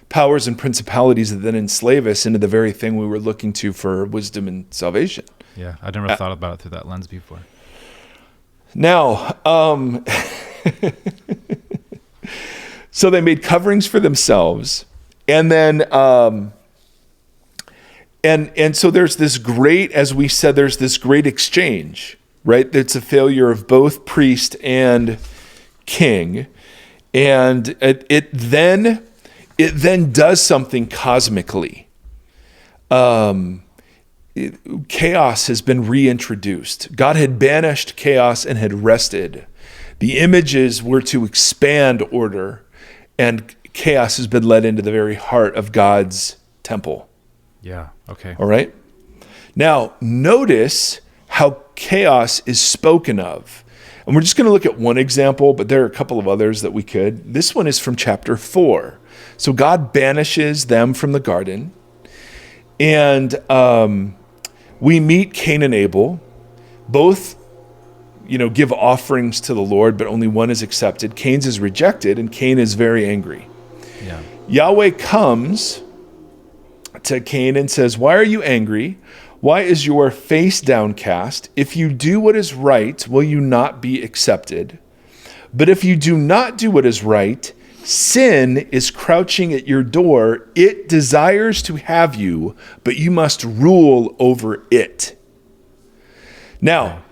powers and principalities that then enslave us into the very thing we were looking to for wisdom and salvation. Yeah, I'd never thought about it through that lens before. Now, so they made coverings for themselves, and then, and so there's this great, as we said, there's this great exchange, right? It's a failure of both priest and king, and it then does something cosmically. Chaos has been reintroduced. God had banished chaos and had rested. The images were to expand order, and chaos has been led into the very heart of God's temple. Yeah, okay. All right? Now, notice how chaos is spoken of. And we're just going to look at one example, but there are a couple of others that we could. This one is from chapter 4. So God banishes them from the garden, and we meet Cain and Abel. Both, give offerings to the Lord, but only one is accepted. Cain's is rejected, and Cain is very angry. Yeah. Yahweh comes to Cain and says, "Why are you angry? Why is your face downcast? If you do what is right, will you not be accepted? But if you do not do what is right, sin is crouching at your door. It desires to have you, but you must rule over it." Now,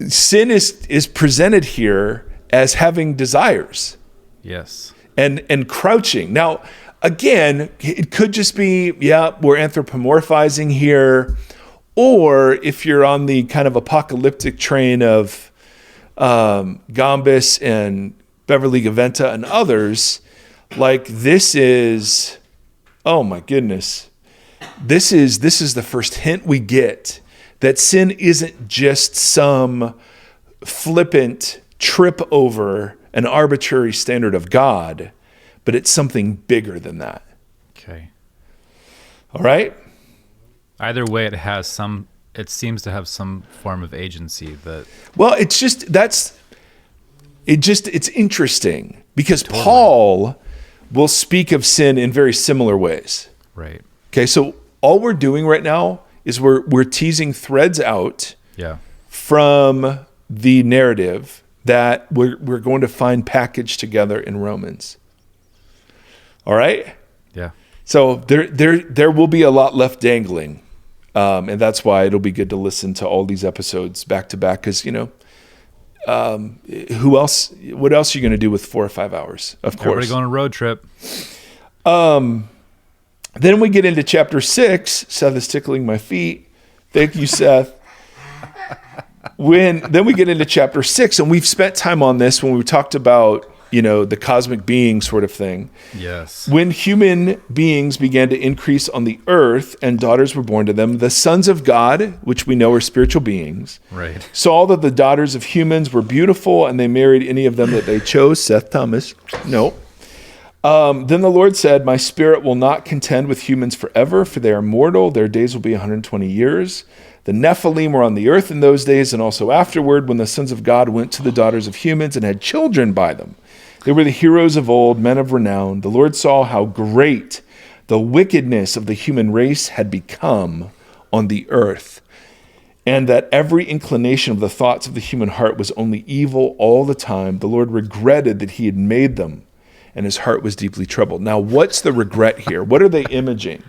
sin is presented here as having desires. Yes. And crouching. Now, again, it could just be, we're anthropomorphizing here. Or if you're on the kind of apocalyptic train of Gambus and Beverly Gaventa and others, like this is, oh my goodness, this is the first hint we get that sin isn't just some flippant trip over an arbitrary standard of God, but it's something bigger than that. Okay. All right? Either way, it seems to have some form of agency that. Well, it's interesting because Paul will speak of sin in very similar ways. Right. Okay, so all we're doing right now is we're teasing threads out Yeah. from the narrative that we're going to find packaged together in Romans. All right? Yeah. So there will be a lot left dangling. And that's why it'll be good to listen to all these episodes back to back because, what else are you going to do with 4 or 5 hours? Of course. Everybody going on a road trip. Then we get into chapter 6. Seth is tickling my feet. Thank you, Seth. Then we get into chapter 6, and we've spent time on this when we talked about, the cosmic being sort of thing. Yes. When human beings began to increase on the earth and daughters were born to them, the sons of God, which we know are spiritual beings, Right. saw that the daughters of humans were beautiful, and they married any of them that they chose. Seth Thomas. No. Then the Lord said, my spirit will not contend with humans forever, for they are mortal. Their days will be 120 years. The Nephilim were on the earth in those days and also afterward when the sons of God went to the daughters of humans and had children by them. They were the heroes of old, men of renown. The Lord saw how great the wickedness of the human race had become on the earth, and that every inclination of the thoughts of the human heart was only evil all the time. The Lord regretted that he had made them, and his heart was deeply troubled. Now, what's the regret here? What are they imaging?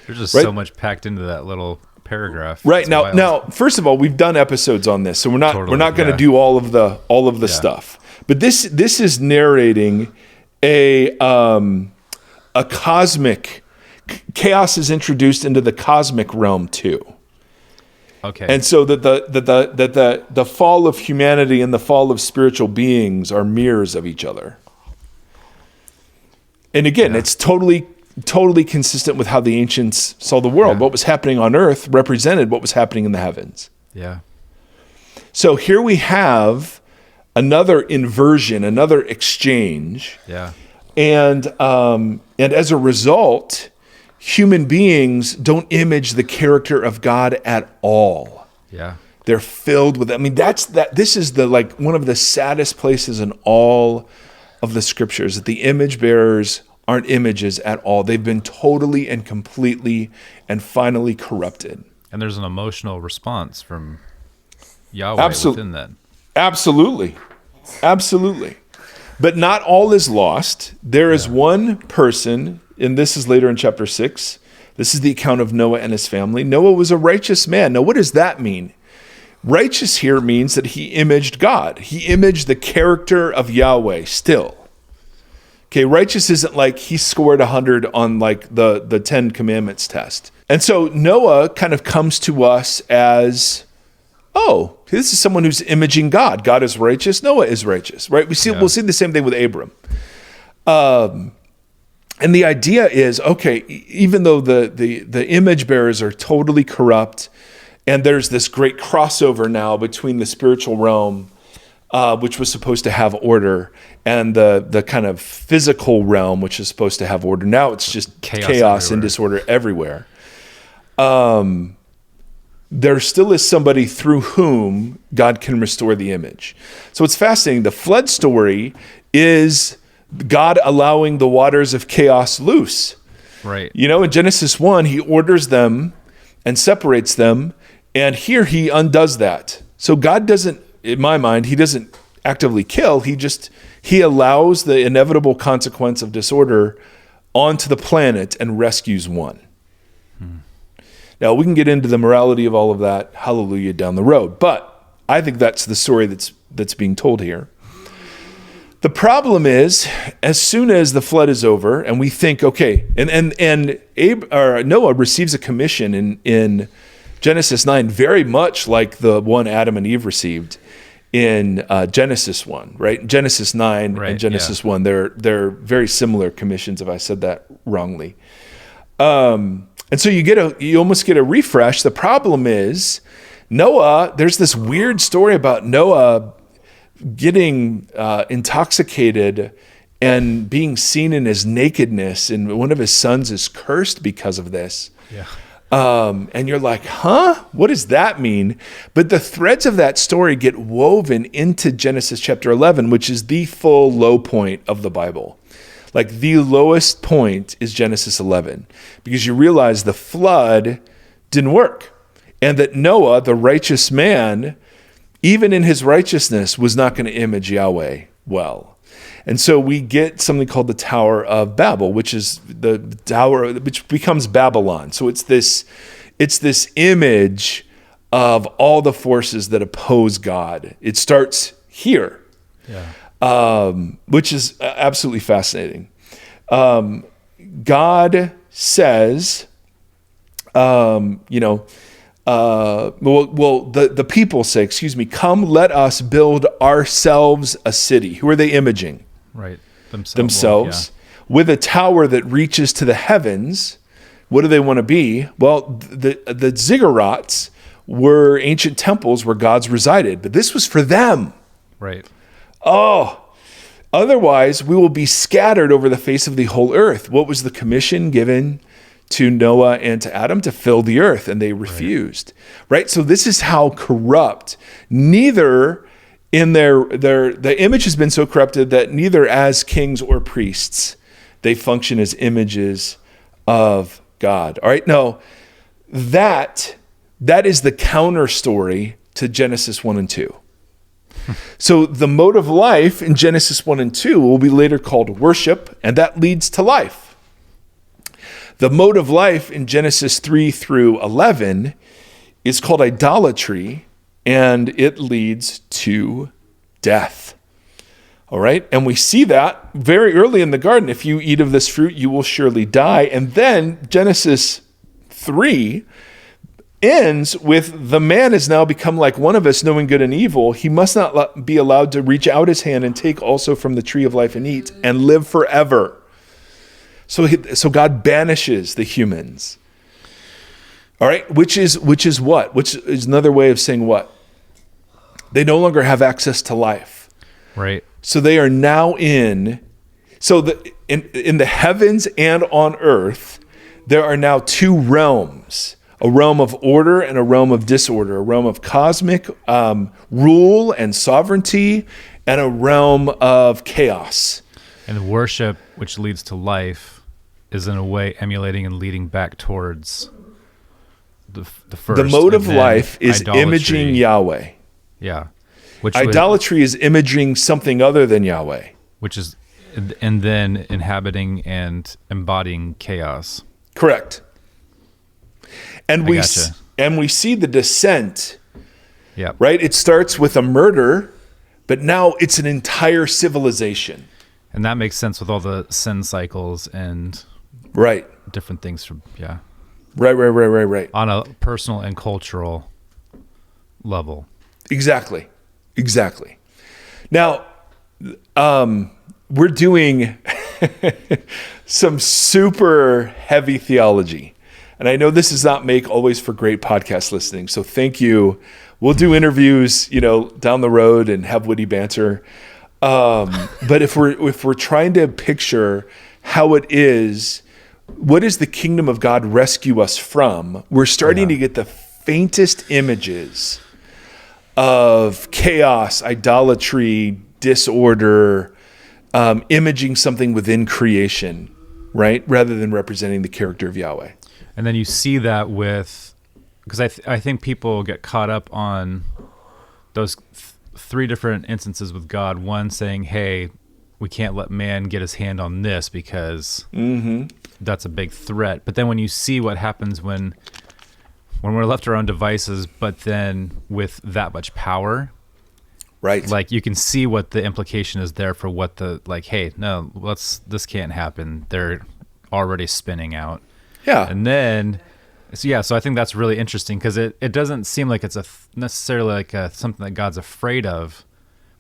There's just Right? so much packed into that little paragraph. Right. It's now, wild. now, first of all, we've done episodes on this, so we're not Totally, going to yeah. do all of the stuff. But this is narrating a cosmic chaos is introduced into the cosmic realm too. Okay. And so that the fall of humanity and the fall of spiritual beings are mirrors of each other. And again, it's totally consistent with how the ancients saw the world. Yeah. What was happening on earth represented what was happening in the heavens. Yeah. So here we have another inversion, another exchange. Yeah. And as a result, human beings don't image the character of God at all. Yeah. They're filled with, this is one of the saddest places in all of the scriptures, that the image bearers aren't images at all. They've been totally and completely and finally corrupted. And there's an emotional response from Yahweh within that. Absolutely. But not all is lost. There is one person, and this is later in chapter 6. This is the account of Noah and his family. Noah was a righteous man. Now, what does that mean? Righteous here means that he imaged God. He imaged the character of Yahweh still. Okay, righteous isn't like he scored 100 on the 10 Commandments test. And so Noah kind of comes to us as, oh, this is someone who's imaging God. God is righteous. Noah is righteous, right? We'll see the same thing with Abram. And the idea is, okay, even though the image bearers are totally corrupt, and there's this great crossover now between the spiritual realm, which was supposed to have order, and the kind of physical realm, which is supposed to have order. Now it's just chaos and disorder everywhere. There still is somebody through whom God can restore the image. So it's fascinating. The flood story is God allowing the waters of chaos loose. Right. In Genesis 1, he orders them and separates them, and here he undoes that. So God doesn't, in my mind, he doesn't actively kill. He allows the inevitable consequence of disorder onto the planet and rescues one. Now, we can get into the morality of all of that, hallelujah, down the road. But I think that's the story that's being told here. The problem is, as soon as the flood is over, and we think, okay, and Noah receives a commission in Genesis 9, very much like the one Adam and Eve received in Genesis 1, right? Genesis 9 and Genesis 1, they're very similar commissions, if I said that wrongly. And so you almost get a refresh. The problem is Noah, there's this weird story about Noah getting intoxicated and being seen in his nakedness, and one of his sons is cursed because of this. Yeah. And you're like, huh? What does that mean? But the threads of that story get woven into Genesis chapter 11, which is the full low point of the Bible. Like the lowest point is Genesis 11, because you realize the flood didn't work, and that Noah, the righteous man, even in his righteousness, was not going to image Yahweh well. And so we get something called the Tower of Babel, which is the tower which becomes Babylon. So it's this image of all the forces that oppose God. It starts here, which is absolutely fascinating. God says, the people say, come, let us build ourselves a city. Who are they imaging? Right. Themselves. With a tower that reaches to the heavens. What do they want to be? Well, the ziggurats were ancient temples where gods resided, but this was for them. Right. Oh, otherwise we will be scattered over the face of the whole earth. What was the commission given to Noah and to Adam? To fill the earth, and they refused. Right? So this is how corrupt, neither in the image has been so corrupted that neither as kings or priests they function as images of God. All right? No, that is the counter story to Genesis 1 and 2. So the mode of life in Genesis 1 and 2 will be later called worship, and that leads to life. The mode of life in Genesis 3 through 11 is called idolatry, and it leads to death. All right? And we see that very early in the garden. If you eat of this fruit, you will surely die. And then Genesis 3 ends with the man has now become like one of us, knowing good and evil. He must not be allowed to reach out his hand and take also from the tree of life and eat and live forever. So God banishes the humans. All right, which is what? Which is another way of saying what? They no longer have access to life. Right. So they are now in the heavens and on earth, there are now two realms, a realm of order and a realm of disorder, a realm of cosmic rule and sovereignty, and a realm of chaos. And worship, which leads to life, is in a way emulating and leading back towards the first. The mode of life is idolatry. Imaging Yahweh. Yeah. Idolatry is imaging something other than Yahweh. Which is, and then inhabiting and embodying chaos. Correct. And we see the descent. Yeah. Right? It starts with a murder, but now it's an entire civilization. And that makes sense with all the sin cycles and right, different things from Right. On a personal and cultural level. Exactly. Now, we're doing some super heavy theology. And I know this does not make always for great podcast listening. So thank you. We'll do interviews, down the road and have witty banter. But if we're trying to picture how it is, what does the kingdom of God rescue us from? We're starting to get the faintest images of chaos, idolatry, disorder, imaging something within creation, right? Rather than representing the character of Yahweh. And then you see that because I think people get caught up on those three different instances with God. One saying, hey, we can't let man get his hand on this because that's a big threat. But then when you see what happens when we're left to our own devices, but then with that much power, right? Like you can see what the implication is there for what hey, no, this can't happen. They're already spinning out. Yeah. And then, so I think that's really interesting because it doesn't seem like it's necessarily like something that God's afraid of,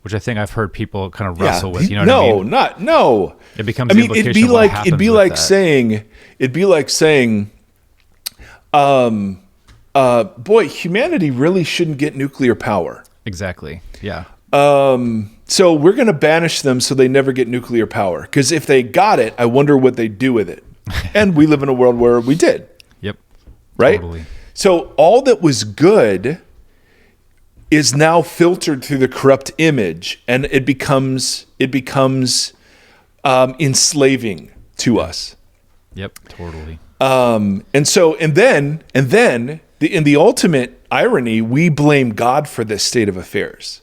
which I think I've heard people kind of wrestle with. You know what I mean? No. It becomes the implication it'd be of what like happens it'd be with like that. saying, boy, humanity really shouldn't get nuclear power. Exactly. Yeah. So we're going to banish them so they never get nuclear power. Because if they got it, I wonder what they'd do with it. And we live in a world where we did. Yep. Right? Totally. So all that was good is now filtered through the corrupt image, and it becomes enslaving to us. Yep. Totally. And then in the ultimate irony, we blame God for this state of affairs.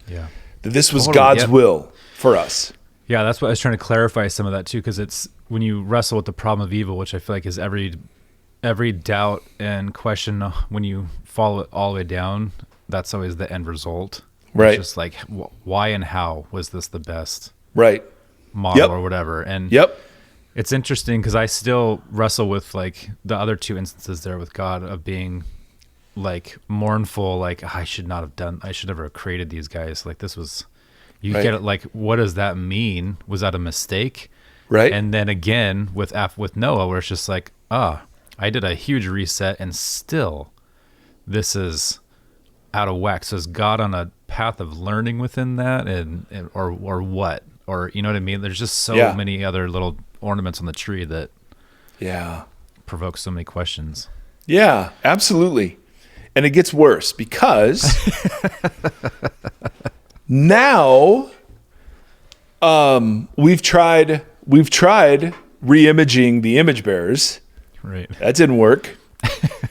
Yeah. That this was Totally, God's yep. will for us. Yeah, that's what I was trying to clarify some of that too, because it's when you wrestle with the problem of evil, which I feel like is every doubt and question when you follow it all the way down, that's always the end result. Right. It's just like why and how was this the best Right. model Yep. or whatever. And Yep. it's interesting because I still wrestle with like the other two instances there with God of being like mournful, like I should never have created these guys. Like this was, you Right. get it. Like, what does that mean? Was that a mistake? Right. And then again with Noah, where it's just like, I did a huge reset and still this is out of whack. So is God on a path of learning within that or what? Or, you know what I mean? There's just so many other little ornaments on the tree that provoke so many questions. Yeah, absolutely. And it gets worse because now we've tried re-imaging the image bearers. Right. That didn't work.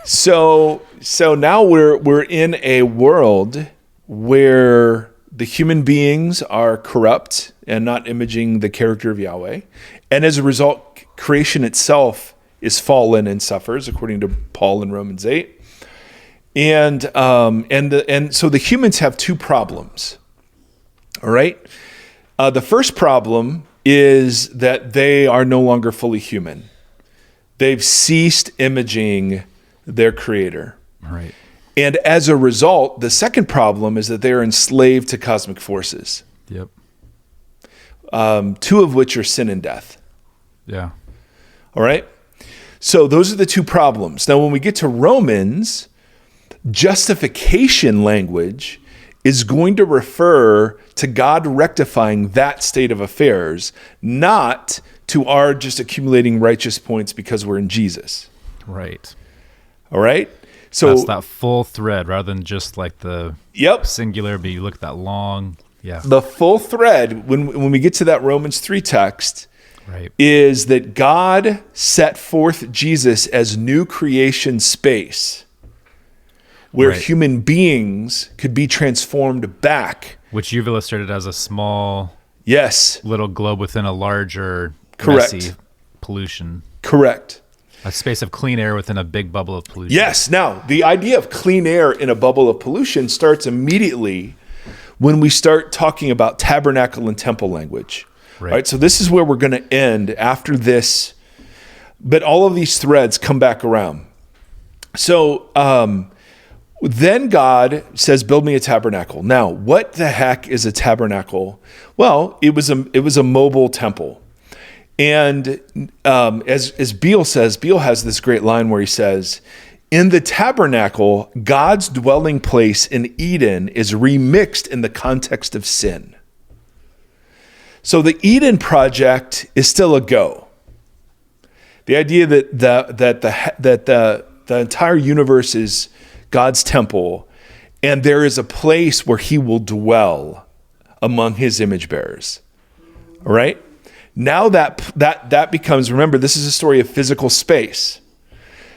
So now we're in a world where the human beings are corrupt and not imaging the character of Yahweh. And as a result, creation itself is fallen and suffers, according to Paul in Romans 8. And so the humans have two problems. All right. The first problem is that they are no longer fully human. They've ceased imaging their creator. Right. And as a result, the second problem is that they're enslaved to cosmic forces. Yep. Two of which are sin and death. Yeah. All right. So those are the two problems. Now, when we get to Romans, justification language is going to refer to God rectifying that state of affairs, not to our just accumulating righteous points because we're in Jesus. Right. All right. So that's that full thread rather than just like the singular, but you look at that long. Yeah. The full thread, when we get to that Romans 3 text, right, is that God set forth Jesus as new creation space where human beings could be transformed back. Which you've illustrated as a small little globe within a larger messy pollution. Correct. A space of clean air within a big bubble of pollution. Yes. Now, the idea of clean air in a bubble of pollution starts immediately when we start talking about tabernacle and temple language. Right. All right. So this is where we're going to end after this. But all of these threads come back around. So then God says, build me a tabernacle. Now, what the heck is a tabernacle? Well, it was a mobile temple. And as Beale says, Beale has this great line where he says, in the tabernacle, God's dwelling place in Eden is remixed in the context of sin. So the Eden project is still a go. The idea that the entire universe is God's temple, and there is a place where he will dwell among his image bearers. All right? Now that becomes, remember, this is a story of physical space.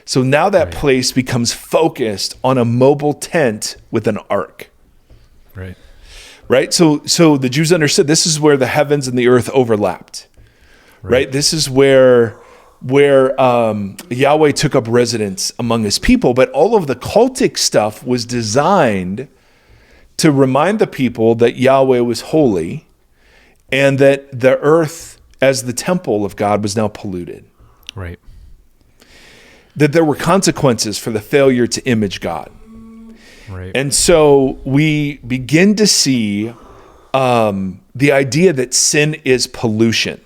So now that place becomes focused on a mobile tent with an ark. Right. Right? So the Jews understood this is where the heavens and the earth overlapped. Right? This is where Yahweh took up residence among his people, but all of the cultic stuff was designed to remind the people that Yahweh was holy and that the earth as the temple of God was now polluted. Right. That there were consequences for the failure to image God. Right. And so we begin to see the idea that sin is pollution.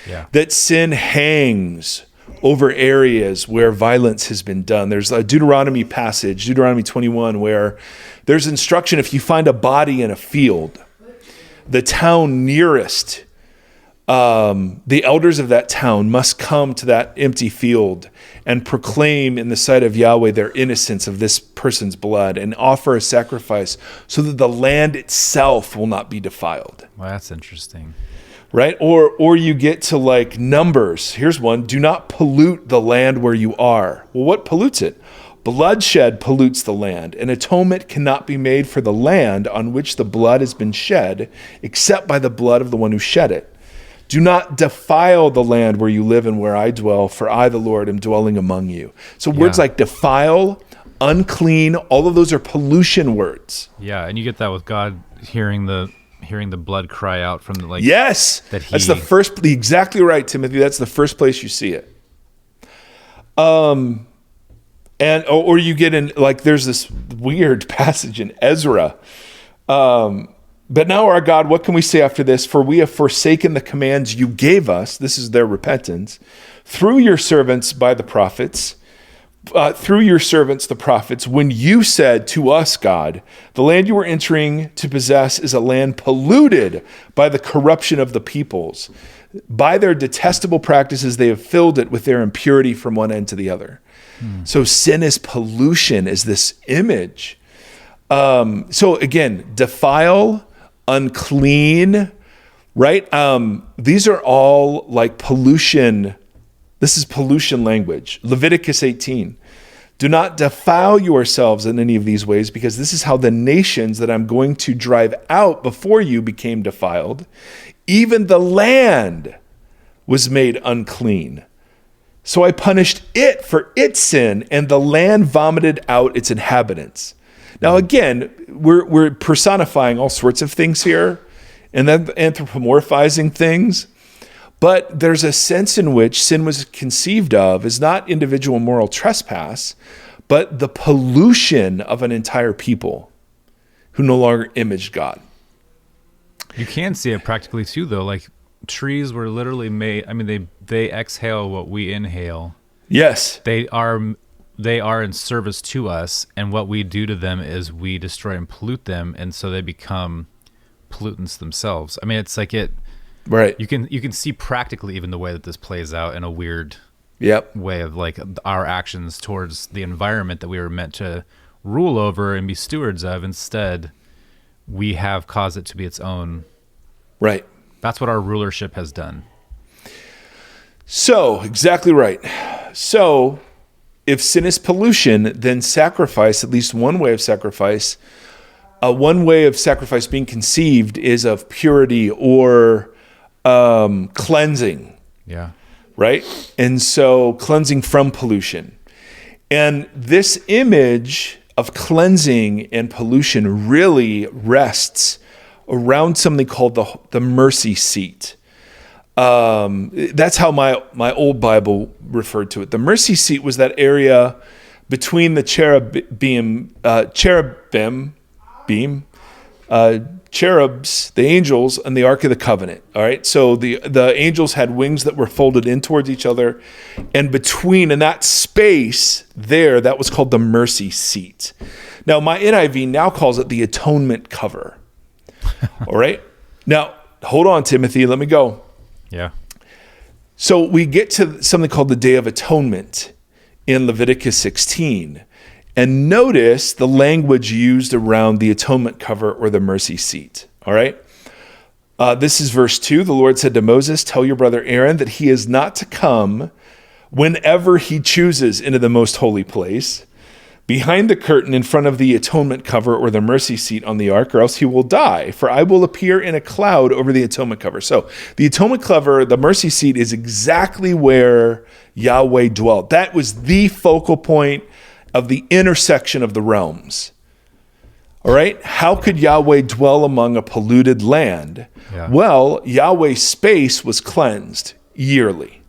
Yeah. That sin hangs over areas where violence has been done. There's a Deuteronomy passage, Deuteronomy 21, where there's instruction if you find a body in a field, the town nearest, the elders of that town must come to that empty field and proclaim in the sight of Yahweh their innocence of this person's blood and offer a sacrifice so that the land itself will not be defiled. Well, that's interesting. Right? Or you get to like Numbers. Here's one. Do not pollute the land where you are. Well, what pollutes it? Bloodshed pollutes the land, and atonement cannot be made for the land on which the blood has been shed, except by the blood of the one who shed it. Do not defile the land where you live and where I dwell, for I, the Lord, am dwelling among you. So words like defile, unclean, all of those are pollution words. Yeah, and you get that with God hearing the blood cry out from the Yes, that's the first. Exactly right, Timothy. That's the first place you see it. And or you get in there's this weird passage in Ezra. But now, our God, what can we say after this? For we have forsaken the commands you gave us. This is their repentance through your servants by the prophets. Through your servants, the prophets, when you said to us, God, the land you are entering to possess is a land polluted by the corruption of the peoples. By their detestable practices, they have filled it with their impurity from one end to the other. So sin is pollution, is this image. So again, defile, unclean, right? These are all like pollution. This is pollution language. Leviticus 18. Do not defile yourselves in any of these ways, because this is how the nations that I'm going to drive out before you became defiled. Even the land was made unclean. So I punished it for its sin, and the land vomited out its inhabitants. Now again, we're personifying all sorts of things here, and then anthropomorphizing things. But there's a sense in which sin was conceived of as not individual moral trespass, but the pollution of an entire people who no longer imaged God. You can see it practically too, though. Like trees were literally made. I mean, they exhale what we inhale. Yes, they are in service to us, and what we do to them is we destroy and pollute them, and so they become pollutants themselves. I mean, it's like it. Right. You can see practically even the way that this plays out in a weird way of like our actions towards the environment that we were meant to rule over and be stewards of. Instead, we have caused it to be its own. Right. That's what our rulership has done. So, exactly right. So, if sin is pollution, then sacrifice, at least one way of sacrifice being conceived is of purity or cleansing. Yeah. Right? And so cleansing from pollution. And this image of cleansing and pollution really rests around something called the mercy seat. That's how my old Bible referred to it. The mercy seat was that area between the cherubs, the angels, and the Ark of the Covenant. All right. So the angels had wings that were folded in towards each other. And in that space there, that was called the mercy seat. Now, my NIV now calls it the atonement cover. All right. Now, hold on, Timothy. Let me go. Yeah. So we get to something called the Day of Atonement in Leviticus 16. And notice the language used around the atonement cover or the mercy seat. All right. This is verse 2. The Lord said to Moses, tell your brother Aaron that he is not to come whenever he chooses into the most holy place, behind the curtain in front of the atonement cover or the mercy seat on the ark, or else he will die. For I will appear in a cloud over the atonement cover. So the atonement cover, the mercy seat, is exactly where Yahweh dwelt. That was the focal point of the intersection of the realms. All right? How could Yahweh dwell among a polluted land? Yeah. Well, Yahweh's space was cleansed yearly.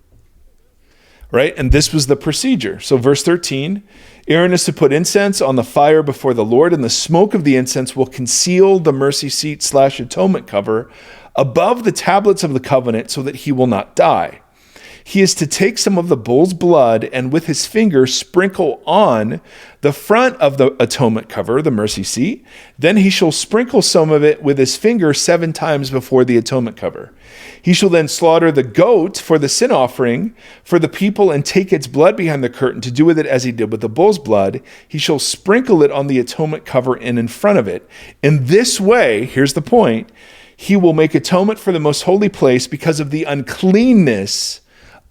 Right? And this was the procedure. So verse 13, Aaron is to put incense on the fire before the Lord, and the smoke of the incense will conceal the mercy seat / atonement cover above the tablets of the covenant so that he will not die. He is to take some of the bull's blood and with his finger sprinkle on the front of the atonement cover, the mercy seat. Then he shall sprinkle some of it with his finger 7 times before the atonement cover. He shall then slaughter the goat for the sin offering for the people and take its blood behind the curtain to do with it as he did with the bull's blood. He shall sprinkle it on the atonement cover and in front of it. In this way, here's the point, he will make atonement for the most holy place because of the uncleanness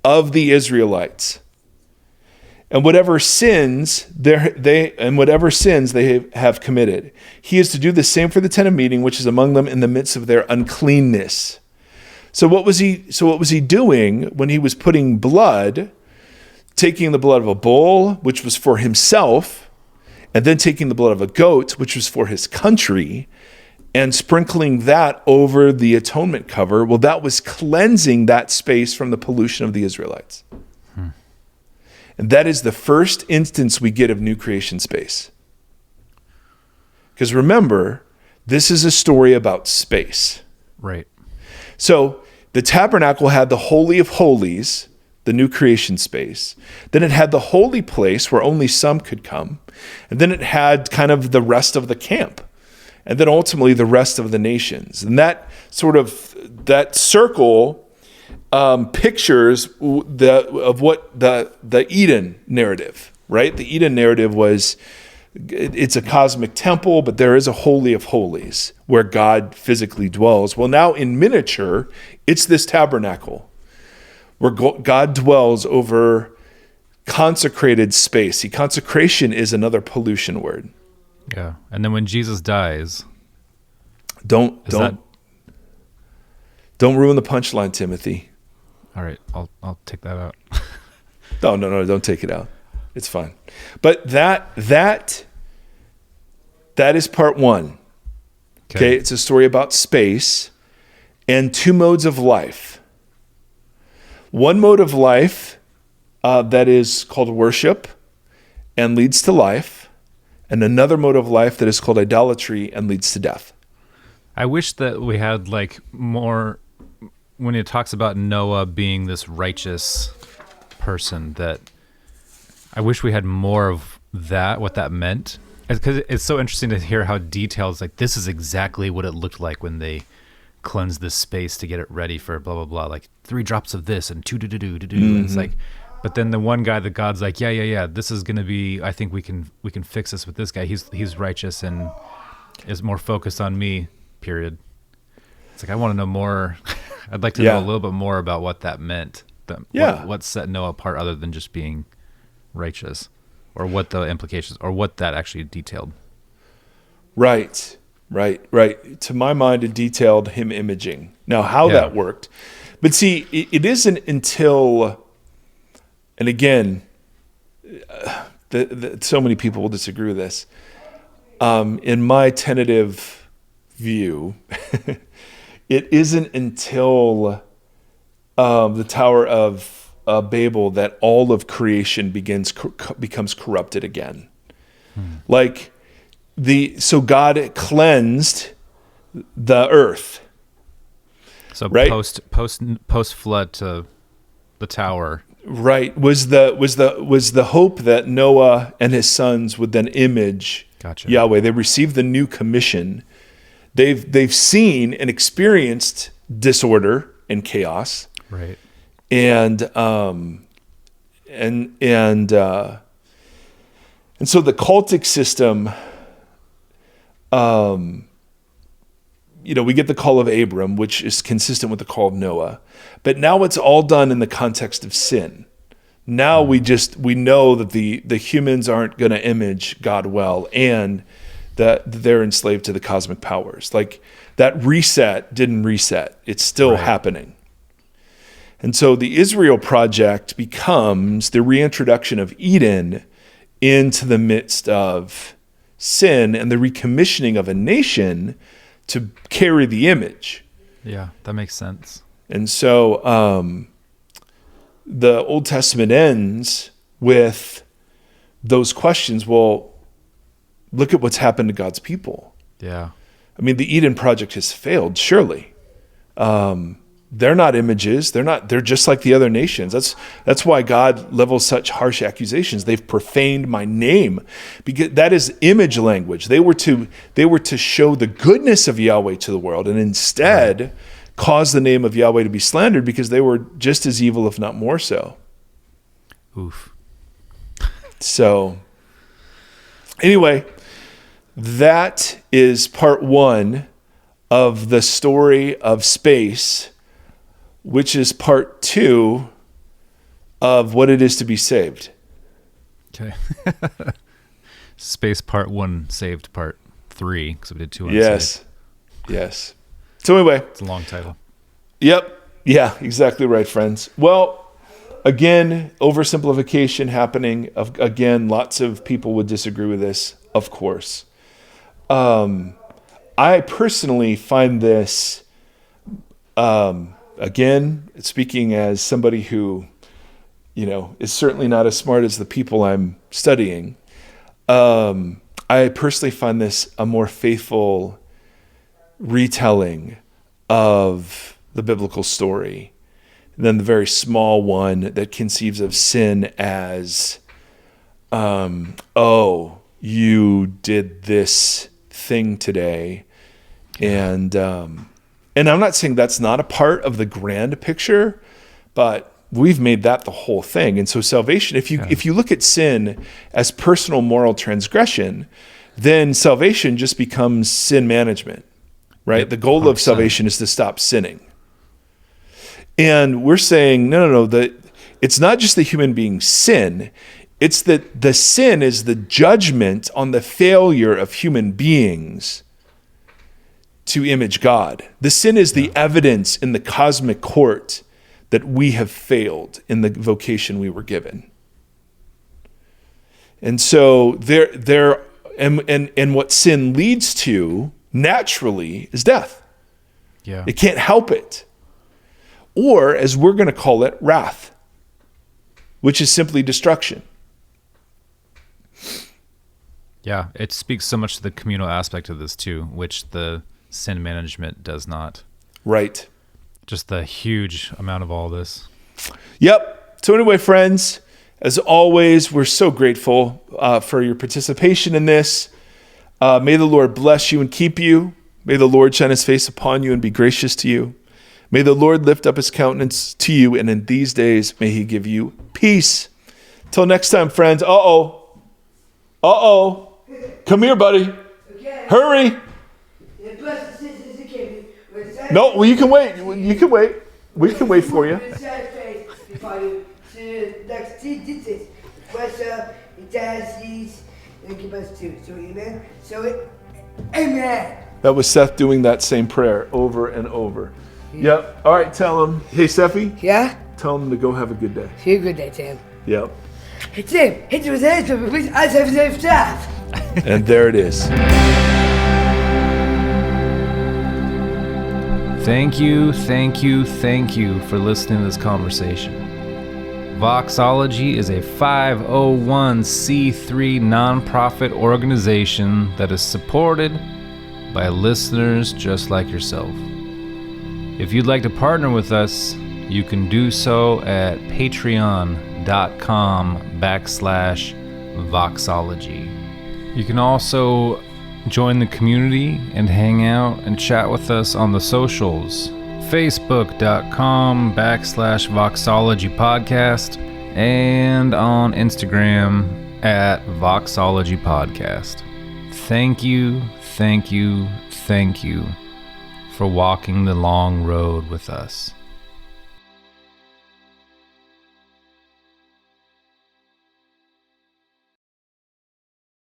of the Israelites. And whatever sins they have committed. He is to do the same for the tent of meeting, which is among them in the midst of their uncleanness. So what was he doing when he was putting blood, taking the blood of a bull, which was for himself, and then taking the blood of a goat, which was for his country, and sprinkling that over the atonement cover? Well, that was cleansing that space from the pollution of the Israelites. And that is the first instance we get of new creation space. Because remember, this is a story about space. Right. So the tabernacle had the Holy of Holies, the new creation space. Then it had the holy place where only some could come. And then it had kind of the rest of the camp. And then ultimately the rest of the nations. And that circle pictures the Eden narrative, right? The Eden narrative was, it's a cosmic temple, but there is a Holy of Holies where God physically dwells. Well, now in miniature, it's this tabernacle where God dwells over consecrated space. See, consecration is another pollution word. Yeah. And then when Jesus dies, don't ruin the punchline, Timothy. All right, I'll take that out. No, don't take it out. It's fine. But that is part one. Okay, it's a story about space and 2 modes of life. One mode of life that is called worship and leads to life, and another mode of life that is called idolatry and leads to death. I wish that we had like more, when it talks about Noah being this righteous person, that I wish we had more of that, what that meant. Because it's so interesting to hear how detailed, it's like, this is exactly what it looked like when they cleansed this space to get it ready for blah, blah, blah. Like 3 drops of this and 2 do. And it's like, but then the one guy that God's like, yeah, this is going to be, I think we can fix this with this guy. He's righteous and is more focused on me, period. It's like, I want to know more. I'd like to know a little bit more about what that meant. What set Noah apart other than just being righteous, or what the implications, or what that actually detailed. Right. To my mind, it detailed him imaging. Now, how that worked. But see, it isn't until, and again, so many people will disagree with this. In my tentative view, it isn't until the Tower of Babel that all of creation becomes corrupted again. Like so God cleansed the earth. So right? post flood to the tower. Right. Was the hope that Noah and his sons would then image Yahweh. They received the new commission. They've seen and experienced disorder and chaos. Right. And so the cultic system, we get the call of Abram, which is consistent with the call of Noah, but now it's all done in the context of sin. Now we know that the humans aren't going to image God well, and that they're enslaved to the cosmic powers. Like that reset didn't reset. It's still happening. And so the Israel project becomes the reintroduction of Eden into the midst of sin and the recommissioning of a nation to carry the image. Yeah, that makes sense. And so the Old Testament ends with those questions. Well, look at what's happened to God's people. Yeah. I mean, the Eden project has failed, surely. They're not images. They're just like the other nations. That's why God levels such harsh accusations. They've profaned my name, because that is image language. They were to show the goodness of Yahweh to the world, and instead cause the name of Yahweh to be slandered, because they were just as evil, if not more so. Oof. So anyway, that is part one of the story of space, which is part two of what it is to be saved. Okay. Space part one, saved part three, because we did two on Yes. So anyway. It's a long title. Yep. Yeah, exactly right, friends. Well, again, oversimplification happening. Again, lots of people would disagree with this, of course. I personally find this, again, speaking as somebody who, is certainly not as smart as the people I'm studying, I personally find this a more faithful retelling of the biblical story than the very small one that conceives of sin as, you did this thing today. And I'm not saying that's not a part of the grand picture, but we've made that the whole thing. And so salvation, if you look at sin as personal moral transgression, then salvation just becomes sin management, right? Yep, the goal 100%. of salvation is to stop sinning. And we're saying, no, that it's not just the human being's sin. It's that the sin is the judgment on the failure of human beings to image God. The sin is the evidence in the cosmic court that we have failed in the vocation we were given. And so and what sin leads to naturally is death. Yeah. It can't help it. Or, as we're going to call it, wrath, which is simply destruction. Yeah, it speaks so much to the communal aspect of this too, which the sin management does not. Right. Just the huge amount of all this. Yep. So anyway, friends, as always, we're so grateful for your participation in this. May the Lord bless you and keep you. May the Lord shine his face upon you and be gracious to you. May the Lord lift up his countenance to you, and in these days may he give you peace. Till next time, friends. Come here, buddy. Okay. Hurry. No, well, you can wait. You can wait. We can wait for you. Amen. That was Seth doing that same prayer over and over. Yep. All right, tell him. Hey, Sephi. Yeah? Tell him to go have a good day. See you good day, Tim. Yep. Hey, Tim. Hit your hands up, please. I have staff. And there it is. Thank you for listening to this conversation. Voxology is a 501c3 nonprofit organization that is supported by listeners just like yourself. If you'd like to partner with us, you can do so at patreon.com/Voxology. You can also join the community and hang out and chat with us on the socials. Facebook.com/Voxology Podcast and on Instagram at Voxology Podcast. Thank you for walking the long road with us.